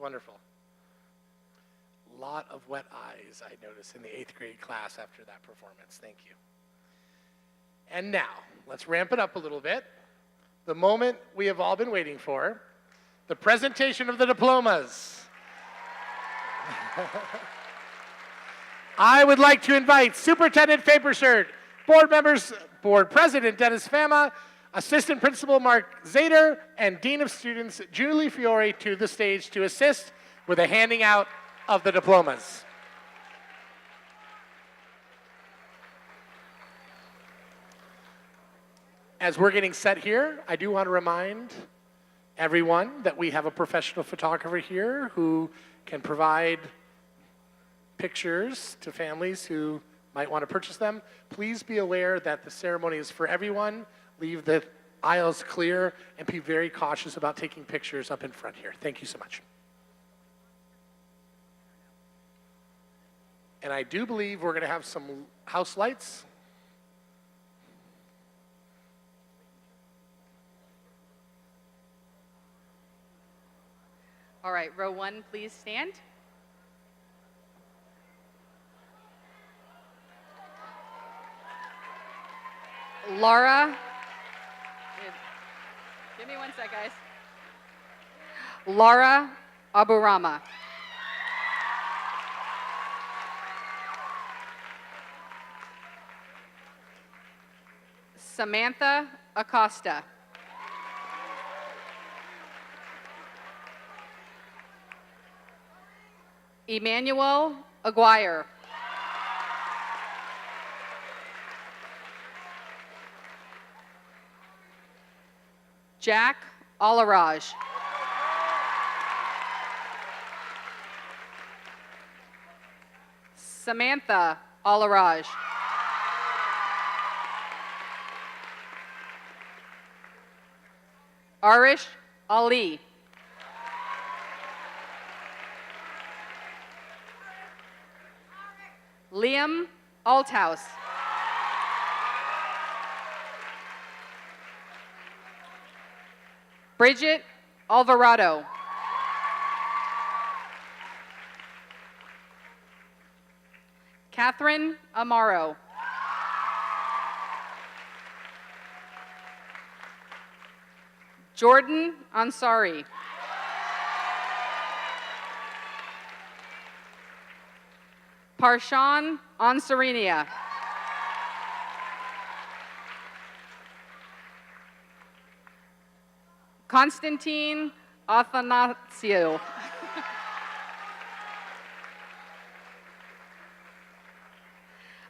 Wonderful. A lot of wet eyes I noticed in the 8th grade class after that performance. Thank you. And now, let's ramp it up a little bit. The moment we have all been waiting for, the presentation of the diplomas. I would like to invite Superintendent Fabershirt, board members, Board President Dennis Fama, Assistant Principal Mark Zader, and Dean of Students Julie Fiore to the stage to assist with the handing out of the diplomas. As we're getting set here, I do want to remind everyone that we have a professional photographer here who can provide pictures to families who might want to purchase them. Please be aware that the ceremony is for everyone. Leave the aisles clear and be very cautious about taking pictures up in front here. Thank you so much. And I do believe we're going to have some house lights. All right, row 1, please stand. Laura. Give me one sec, guys. Laura Aburama. Samantha Acosta. Emmanuel Aguirre. Jack Alaraj. Samantha Alaraj. Arish Ali. Liam Althouse. Bridget Alvarado. Catherine Amaro. Jordan Ansari. Parshan Ansarinia. Constantine Athanasio.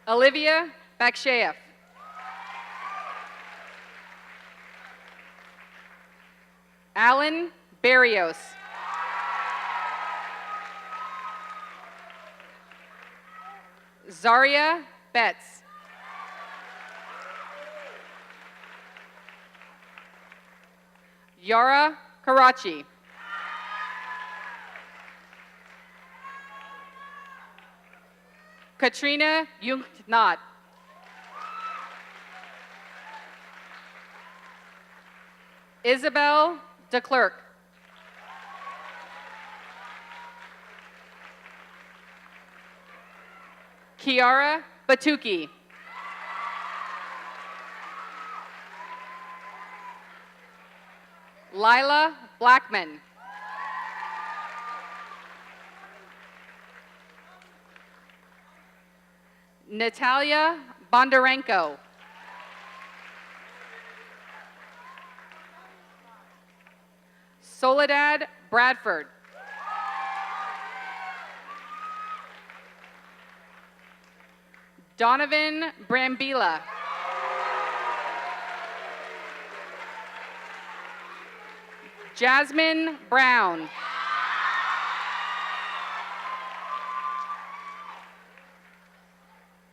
Olivia Bakshayev. Alan Barrios. Zaria Betts. Yara Karachi. Katrina Jungnat. Isabel DeClerc. Kiara Batuki. Lila Blackman. Natalia Bondarenko. Soledad Bradford. Donovan Brambila. Jasmine Brown.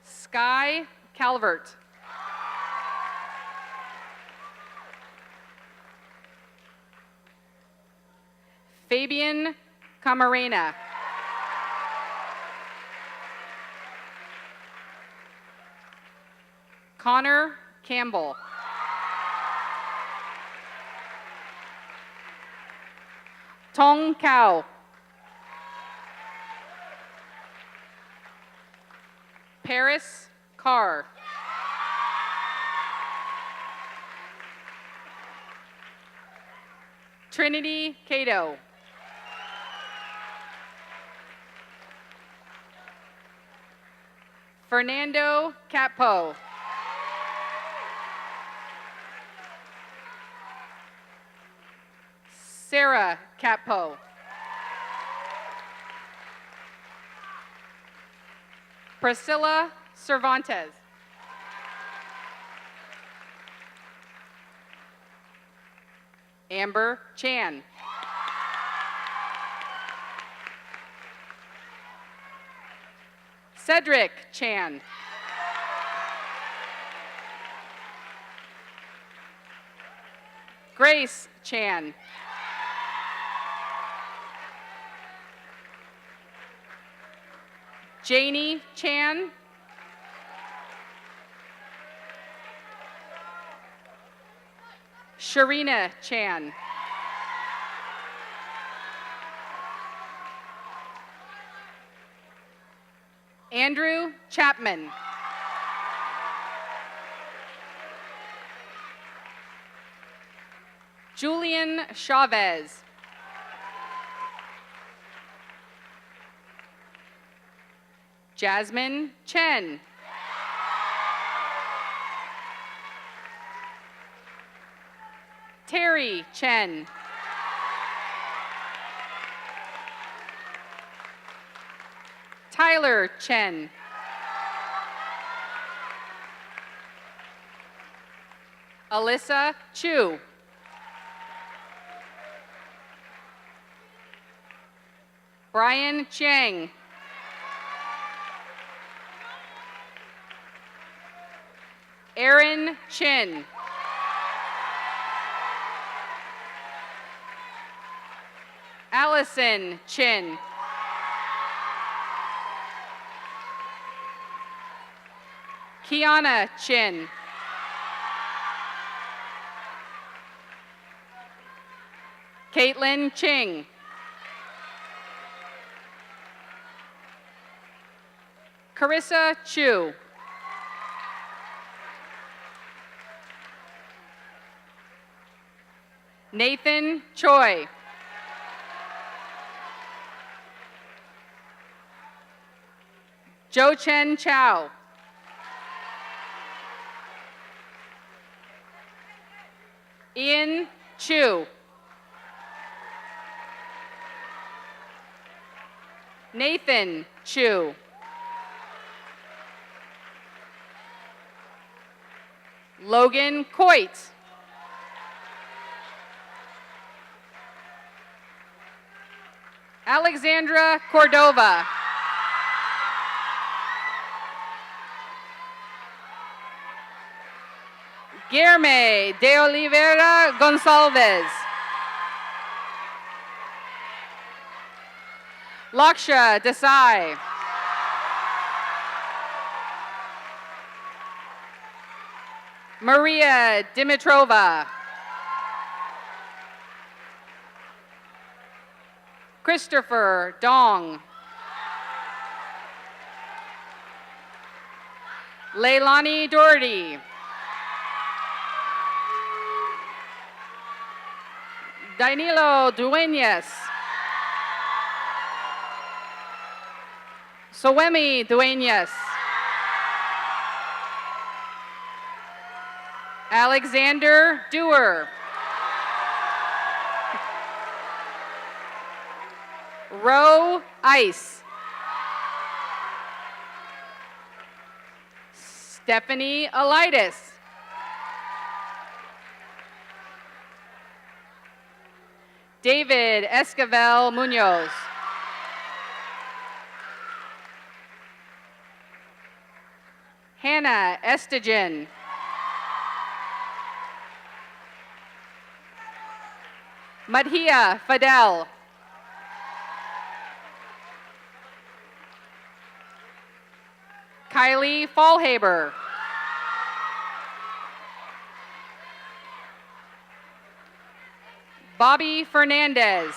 Sky Calvert. Fabian Camarena. Connor Campbell. Tong Cao. Paris Carr. Trinity Cato. Fernando Capo. Sarah Capo. Priscilla Cervantes. Amber Chan. Cedric Chan. Grace Chan. Janie Chan. Sharina Chan. Andrew Chapman. Julian Chavez. Jasmine Chen. Terry Chen. Tyler Chen. Alyssa Chu. Brian Chiang. Aaron Chin. Allison Chin. Kiana Chin. Caitlin Ching. Carissa Chu. Nathan Choi. Jo Chen Chow. Ian Chu. Nathan Chu. Logan Coit. Alexandra Cordova. Guilherme de Oliveira Gonçalves. Laksha Desai. Maria Dimitrova. Christopher Dong. Leilani Doherty. Danilo Dueñas. Soemi Dueñas. Alexander Dewar. Roe Ice. Stephanie Alitis. David Esquivel Munoz. Hannah Estigen. Madhia Fidel. Kylie Fallhaber. Bobby Fernandez.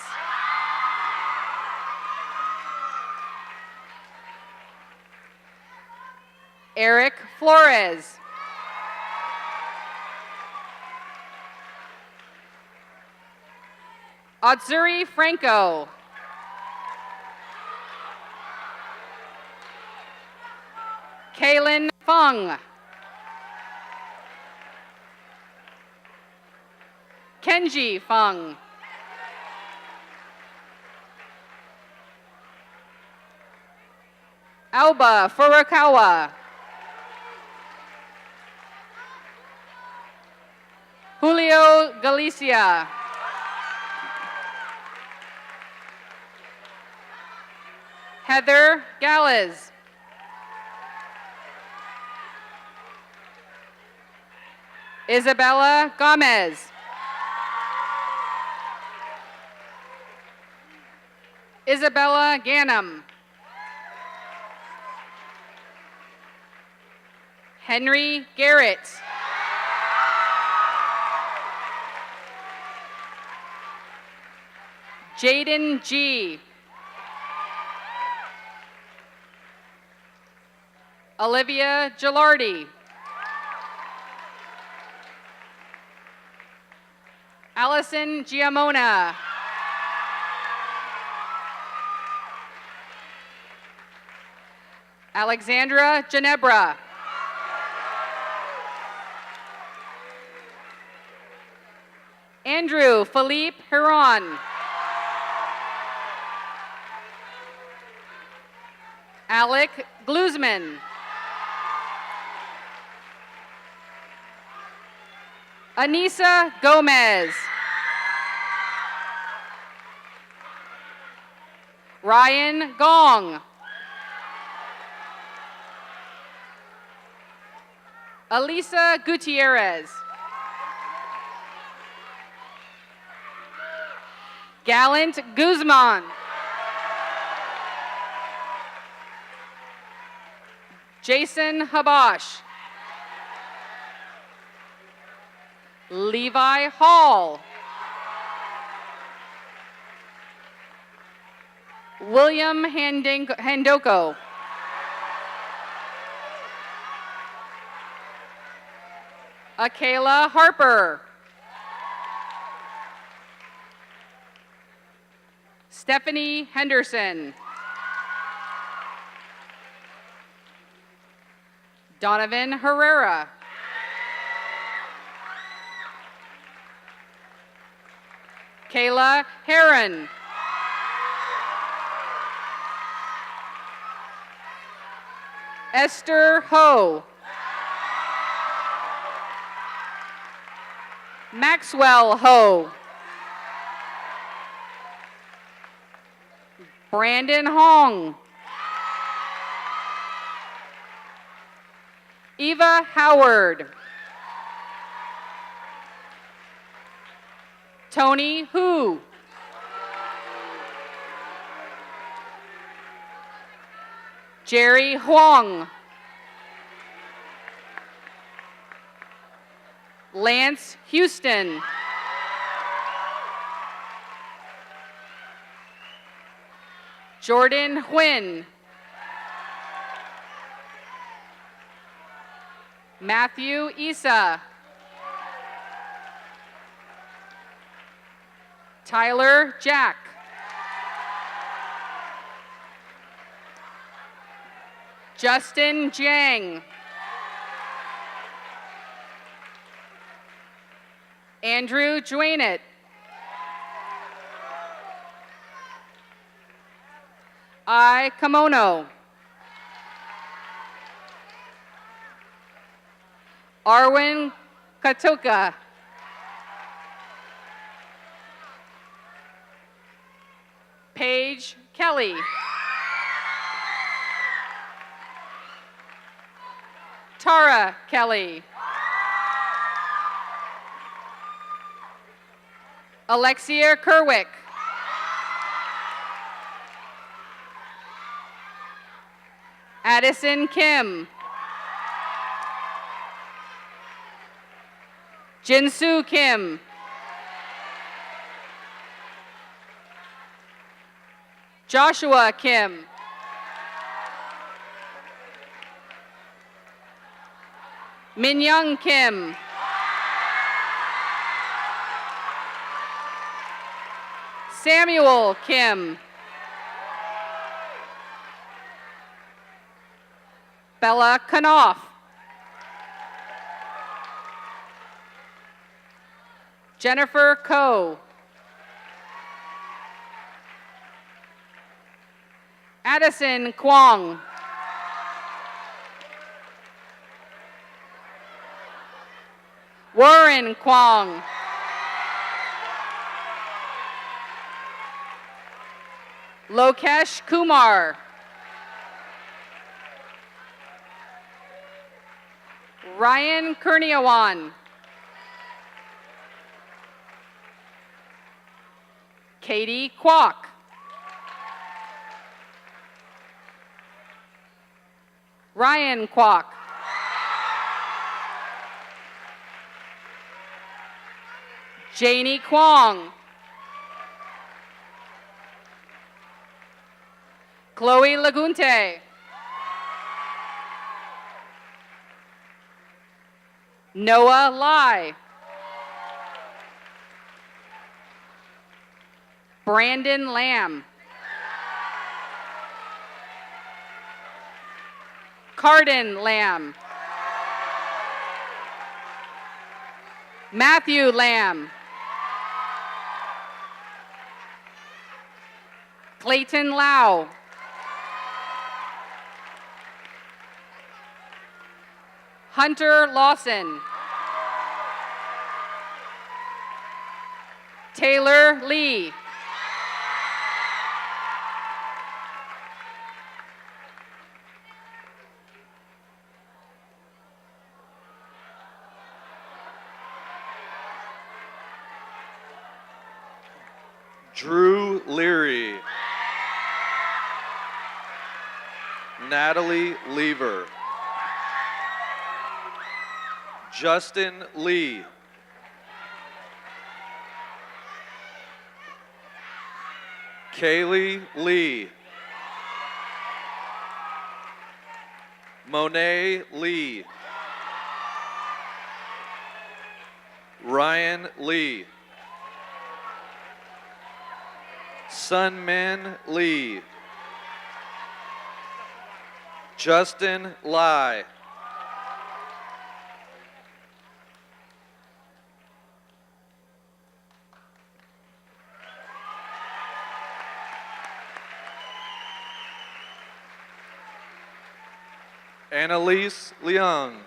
Eric Flores. Atsuri Franco. Kaylin Fung. Kenji Fung. Alba Furukawa. Julio Galicia. Heather Galez. Isabella Gomez. Isabella Ganem. Henry Garrett. Jaden G. Olivia Gilardi. Allison Giamona. Alexandra Ginebra. Andrew Philippe Heron. Alec Glusman. Anissa Gomez. Ryan Gong. Elisa Gutierrez. Gallant Guzman. Jason Habash. Levi Hall. William Handoko. Akayla Harper. Stephanie Henderson. Donovan Herrera. Kayla Heron. Esther Ho. Maxwell Ho. Brandon Hong. Eva Howard. Tony Hu. Jerry Huang. Lance Houston. Jordan Huynh. Matthew Issa. Tyler Jack. Justin Jang. Andrew Juanit. I Kimono. Arwin Katoka. Paige Kelly. Tara Kelly. Alexia Kerwick. Addison Kim. Jinsu Kim. Joshua Kim. Minyoung Kim. Samuel Kim. Bella Knopf. Jennifer Coe. Addison Kwong. Warren Kwong. Lokesh Kumar. Ryan Kurniawan. Katie Kwok. Ryan Kwok. Janie Kwong. Chloe Lagunte. Noah Lai. Brandon Lamb. Carden Lamb. Matthew Lamb. Clayton Lau. Hunter Lawson. Taylor Lee. Drew Leary. Natalie Lever. Justin Lee. Kaylee Lee. Monet Lee. Ryan Lee. Sunmin Lee. Justin Lai. Annalise Leung.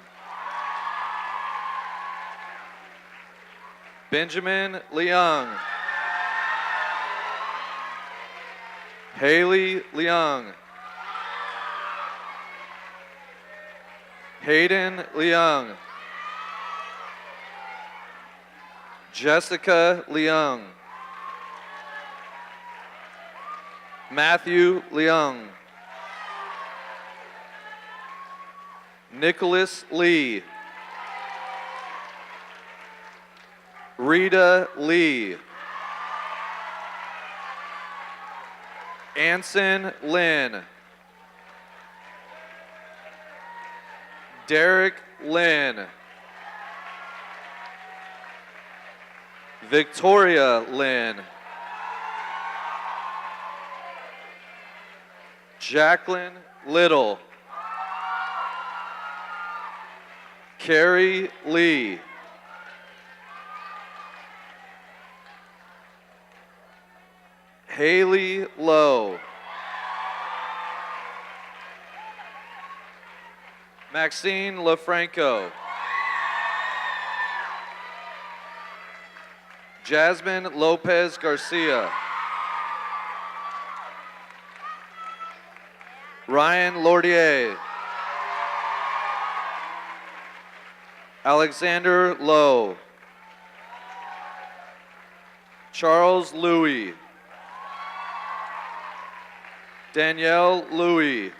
Benjamin Leung. Haley Leung. Hayden Leung. Jessica Leung. Matthew Leung. Nicholas Lee. Rita Lee. Anson Lynn. Derek Lynn. Victoria Lynn. Jacqueline Little. Carrie Lee. Haley Lowe. Maxine LaFranco. Jasmine Lopez Garcia. Ryan Lordier. Alexander Lowe. Charles Louis. Danielle Louis.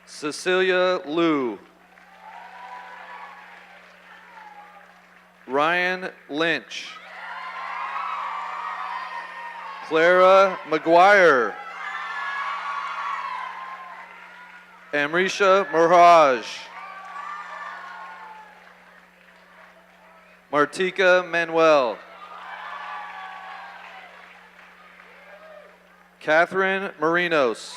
Cecilia Liu. Ryan Lynch. Clara McGuire. Amrisha Miraj. Martika Manuel. Catherine Marinos.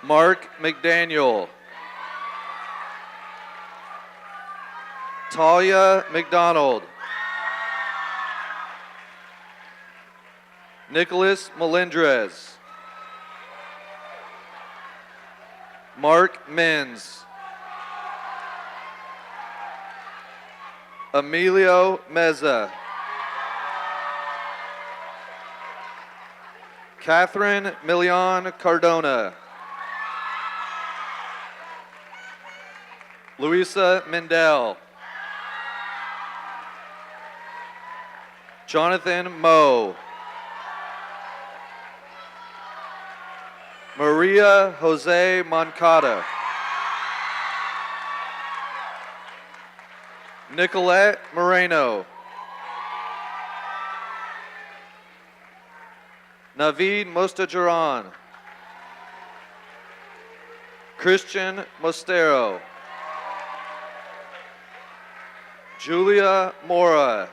Mark McDaniel. Talia McDonald. Nicholas Melendrez. Mark Menz. Emilio Meza. Catherine Milian Cardona. Luisa Mendel. Jonathan Moe. Maria Jose Moncada. Nicolette Moreno. Naveed Mostajaran. Christian Mostero. Julia Mora.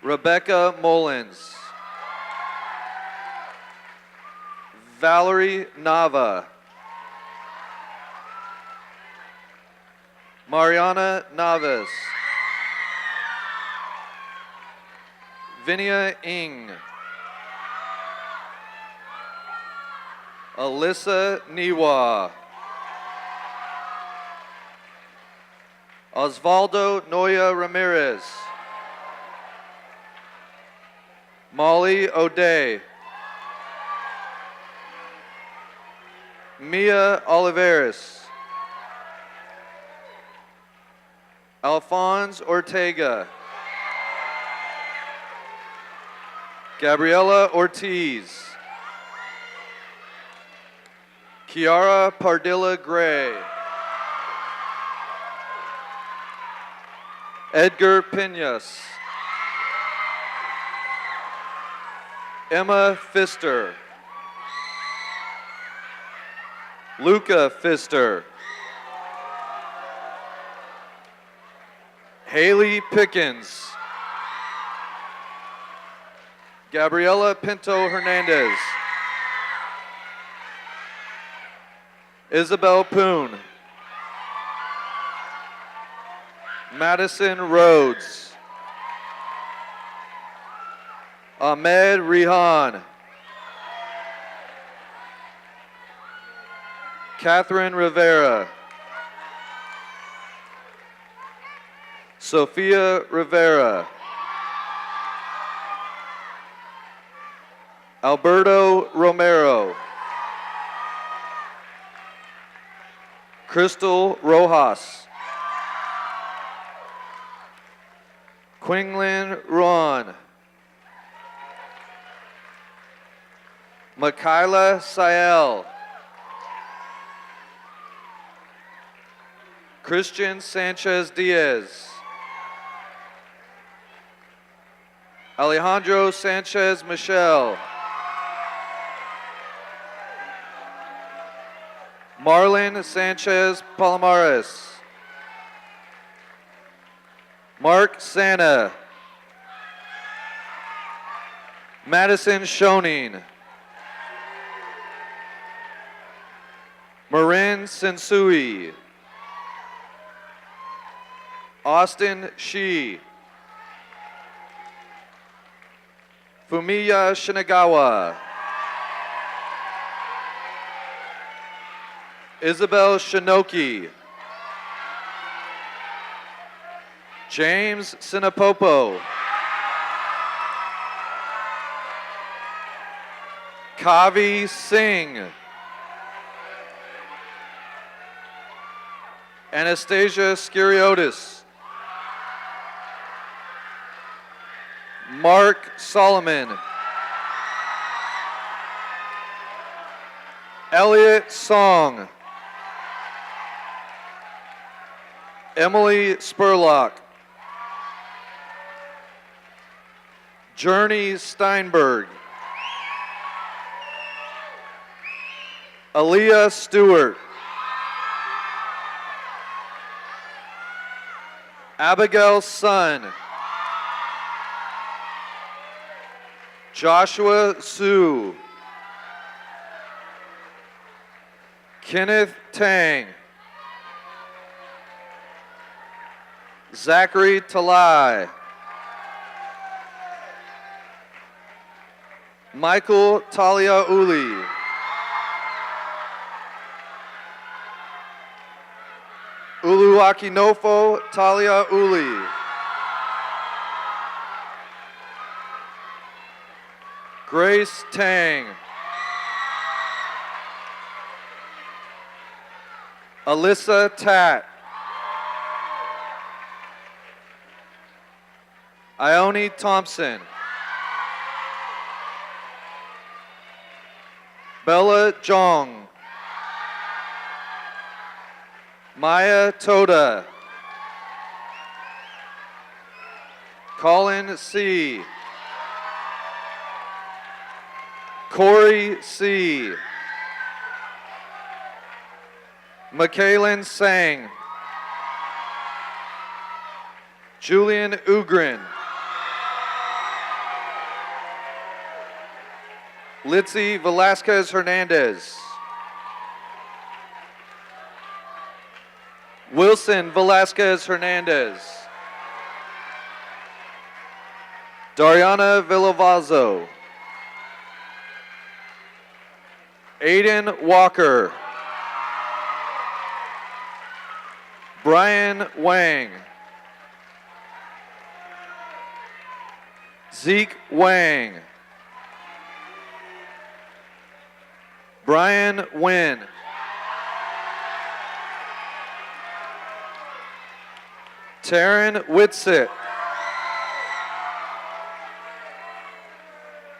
Rebecca Mullins. Valerie Nava. Mariana Navas. Vinia Ing. Alyssa Niwa. Osvaldo Noya Ramirez. Molly O'Day. Mia Oliveris. Alphonse Ortega. Gabriela Ortiz. Kiara Pardilla Gray. Edgar Pinas. Emma Pfister. Luca Pfister. Haley Pickens. Gabriela Pinto Hernandez. Isabel Poon. Madison Rhodes. Ahmed Rihan. Catherine Rivera. Sofia Rivera. Alberto Romero. Crystal Rojas. Quinglin Ruan. Makayla Sael. Christian Sanchez Diaz. Alejandro Sanchez Michel. Marlon Sanchez Palomares. Mark Santa. Madison Schoening. Marin Sensui. Austin Shi. Fumiya Shinagawa. Isabel Shinoki. James Sinapopo. Kavi Singh. Anastasia Skiriotis. Mark Solomon. Elliot Song. Emily Spurlock. Journey Steinberg. Aaliyah Stewart. Abigail Sun. Joshua Sue. Kenneth Tang. Zachary Talai. Michael Talia Uli. Uluakinofo Talia Uli. Grace Tang. Alyssa Tat. Ione Thompson. Bella Jong. Maya Toda. Colin C. Corey C. Mikaelin Sang. Julian Ugrin. Litzy Velasquez Hernandez. Wilson Velasquez Hernandez. Dariana Villavazzo. Aiden Walker. Brian Wang. Zeke Wang. Brian Wynn. Taryn Whitsitt.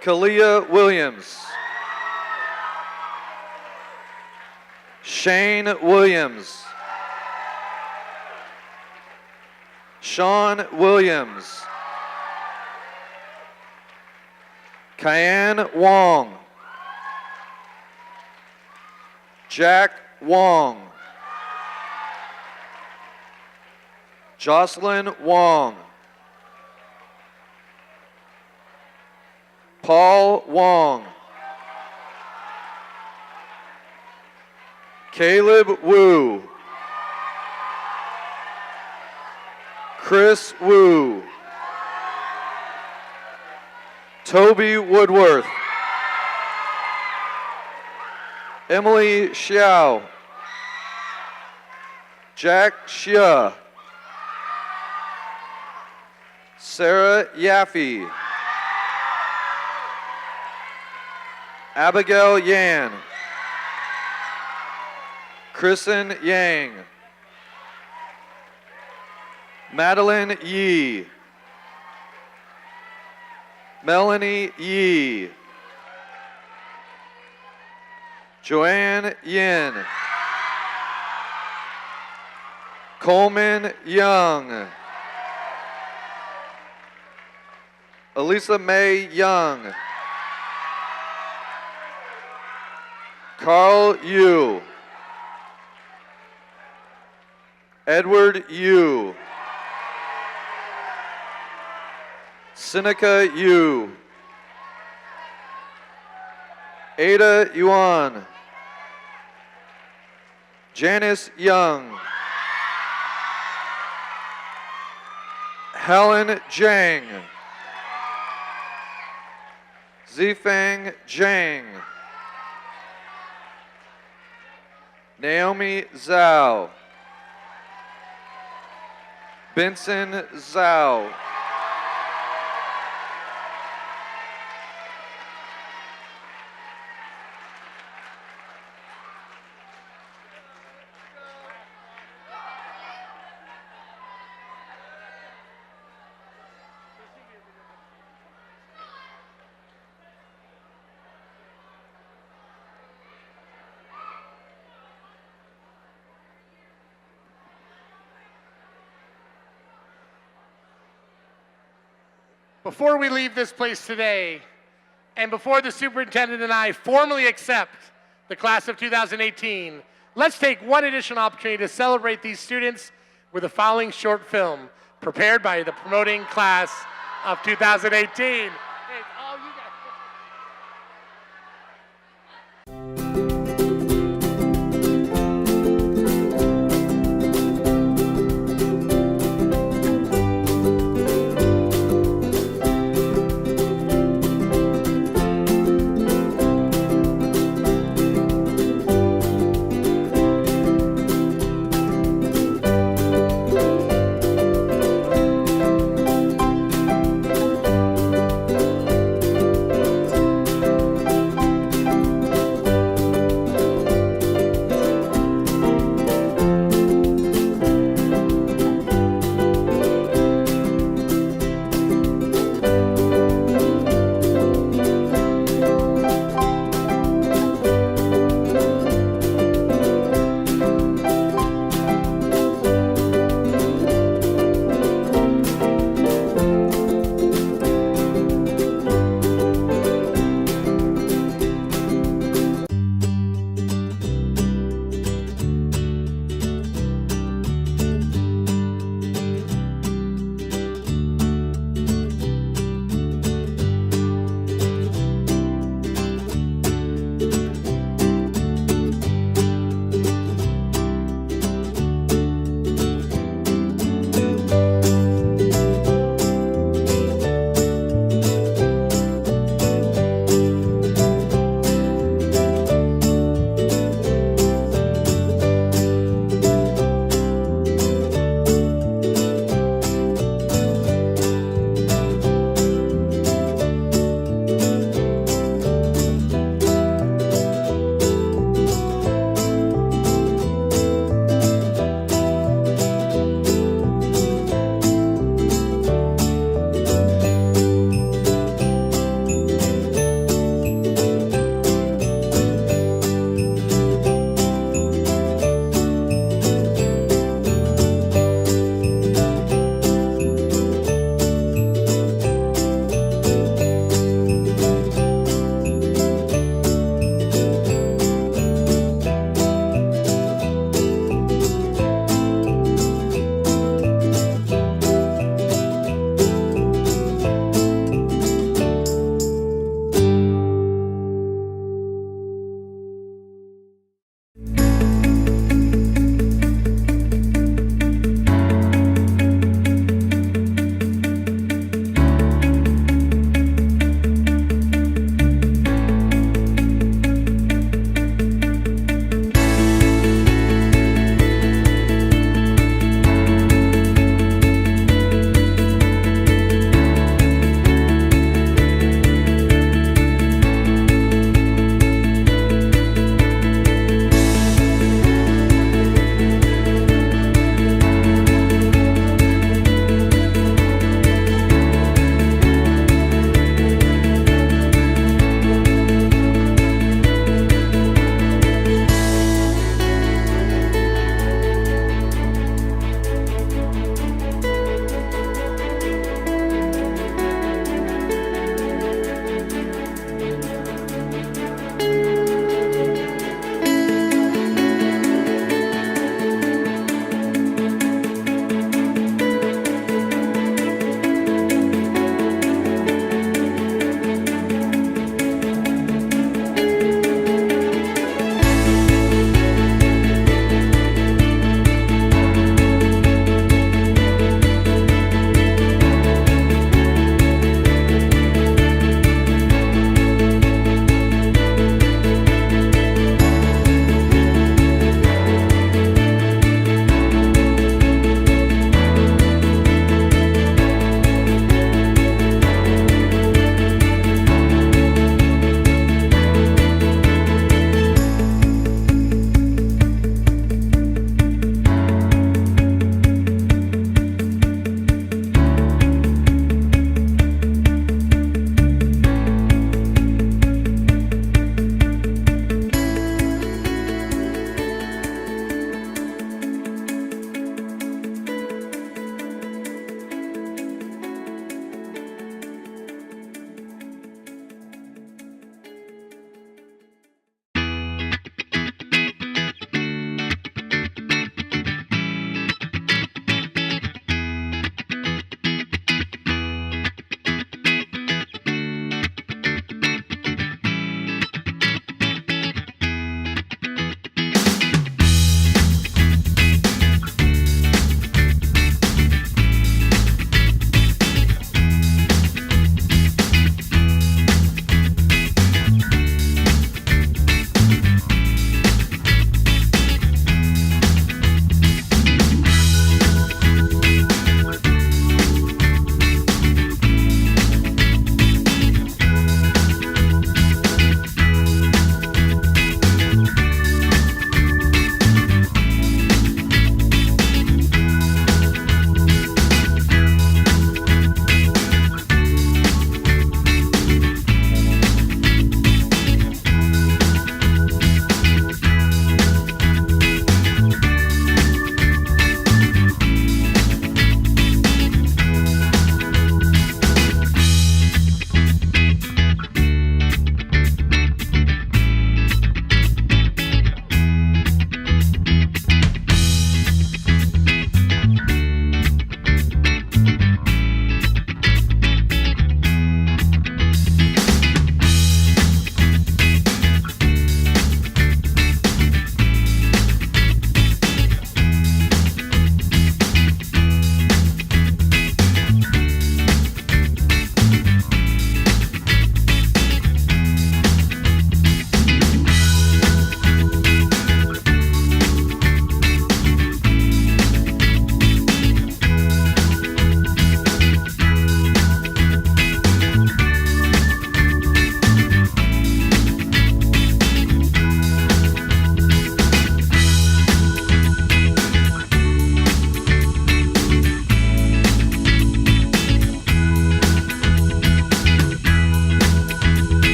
Kalia Williams. Shane Williams. Sean Williams. Kyan Wong. Jack Wong. Jocelyn Wong. Paul Wong. Caleb Wu. Chris Wu. Toby Woodworth. Emily Xiao. Jack Xia. Sarah Yaffe. Abigail Yan. Kristen Yang. Madeline Yi. Melanie Yi. Joanne Yin. Coleman Young. Elisa Mae Young. Carl Yu. Edward Yu. Seneca Yu. Ada Yuan. Janice Young. Helen Zhang. Zifang Zhang. Naomi Zhao. Benson Zhao. Before we leave this place today, and before the superintendent and I formally accept the class of 2018, let's take one additional opportunity to celebrate these students with the following short film prepared by the promoting class of 2018.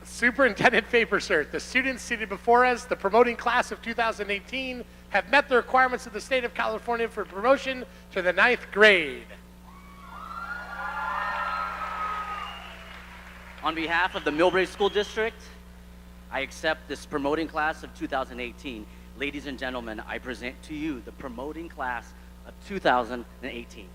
Superintendent Fapersert, the students seated before us, the promoting class of 2018, have met the requirements of the state of California for promotion to the 9th grade. On behalf of the Millbrae School District, I accept this promoting class of 2018. Ladies and gentlemen, I present to you the promoting class of 2018.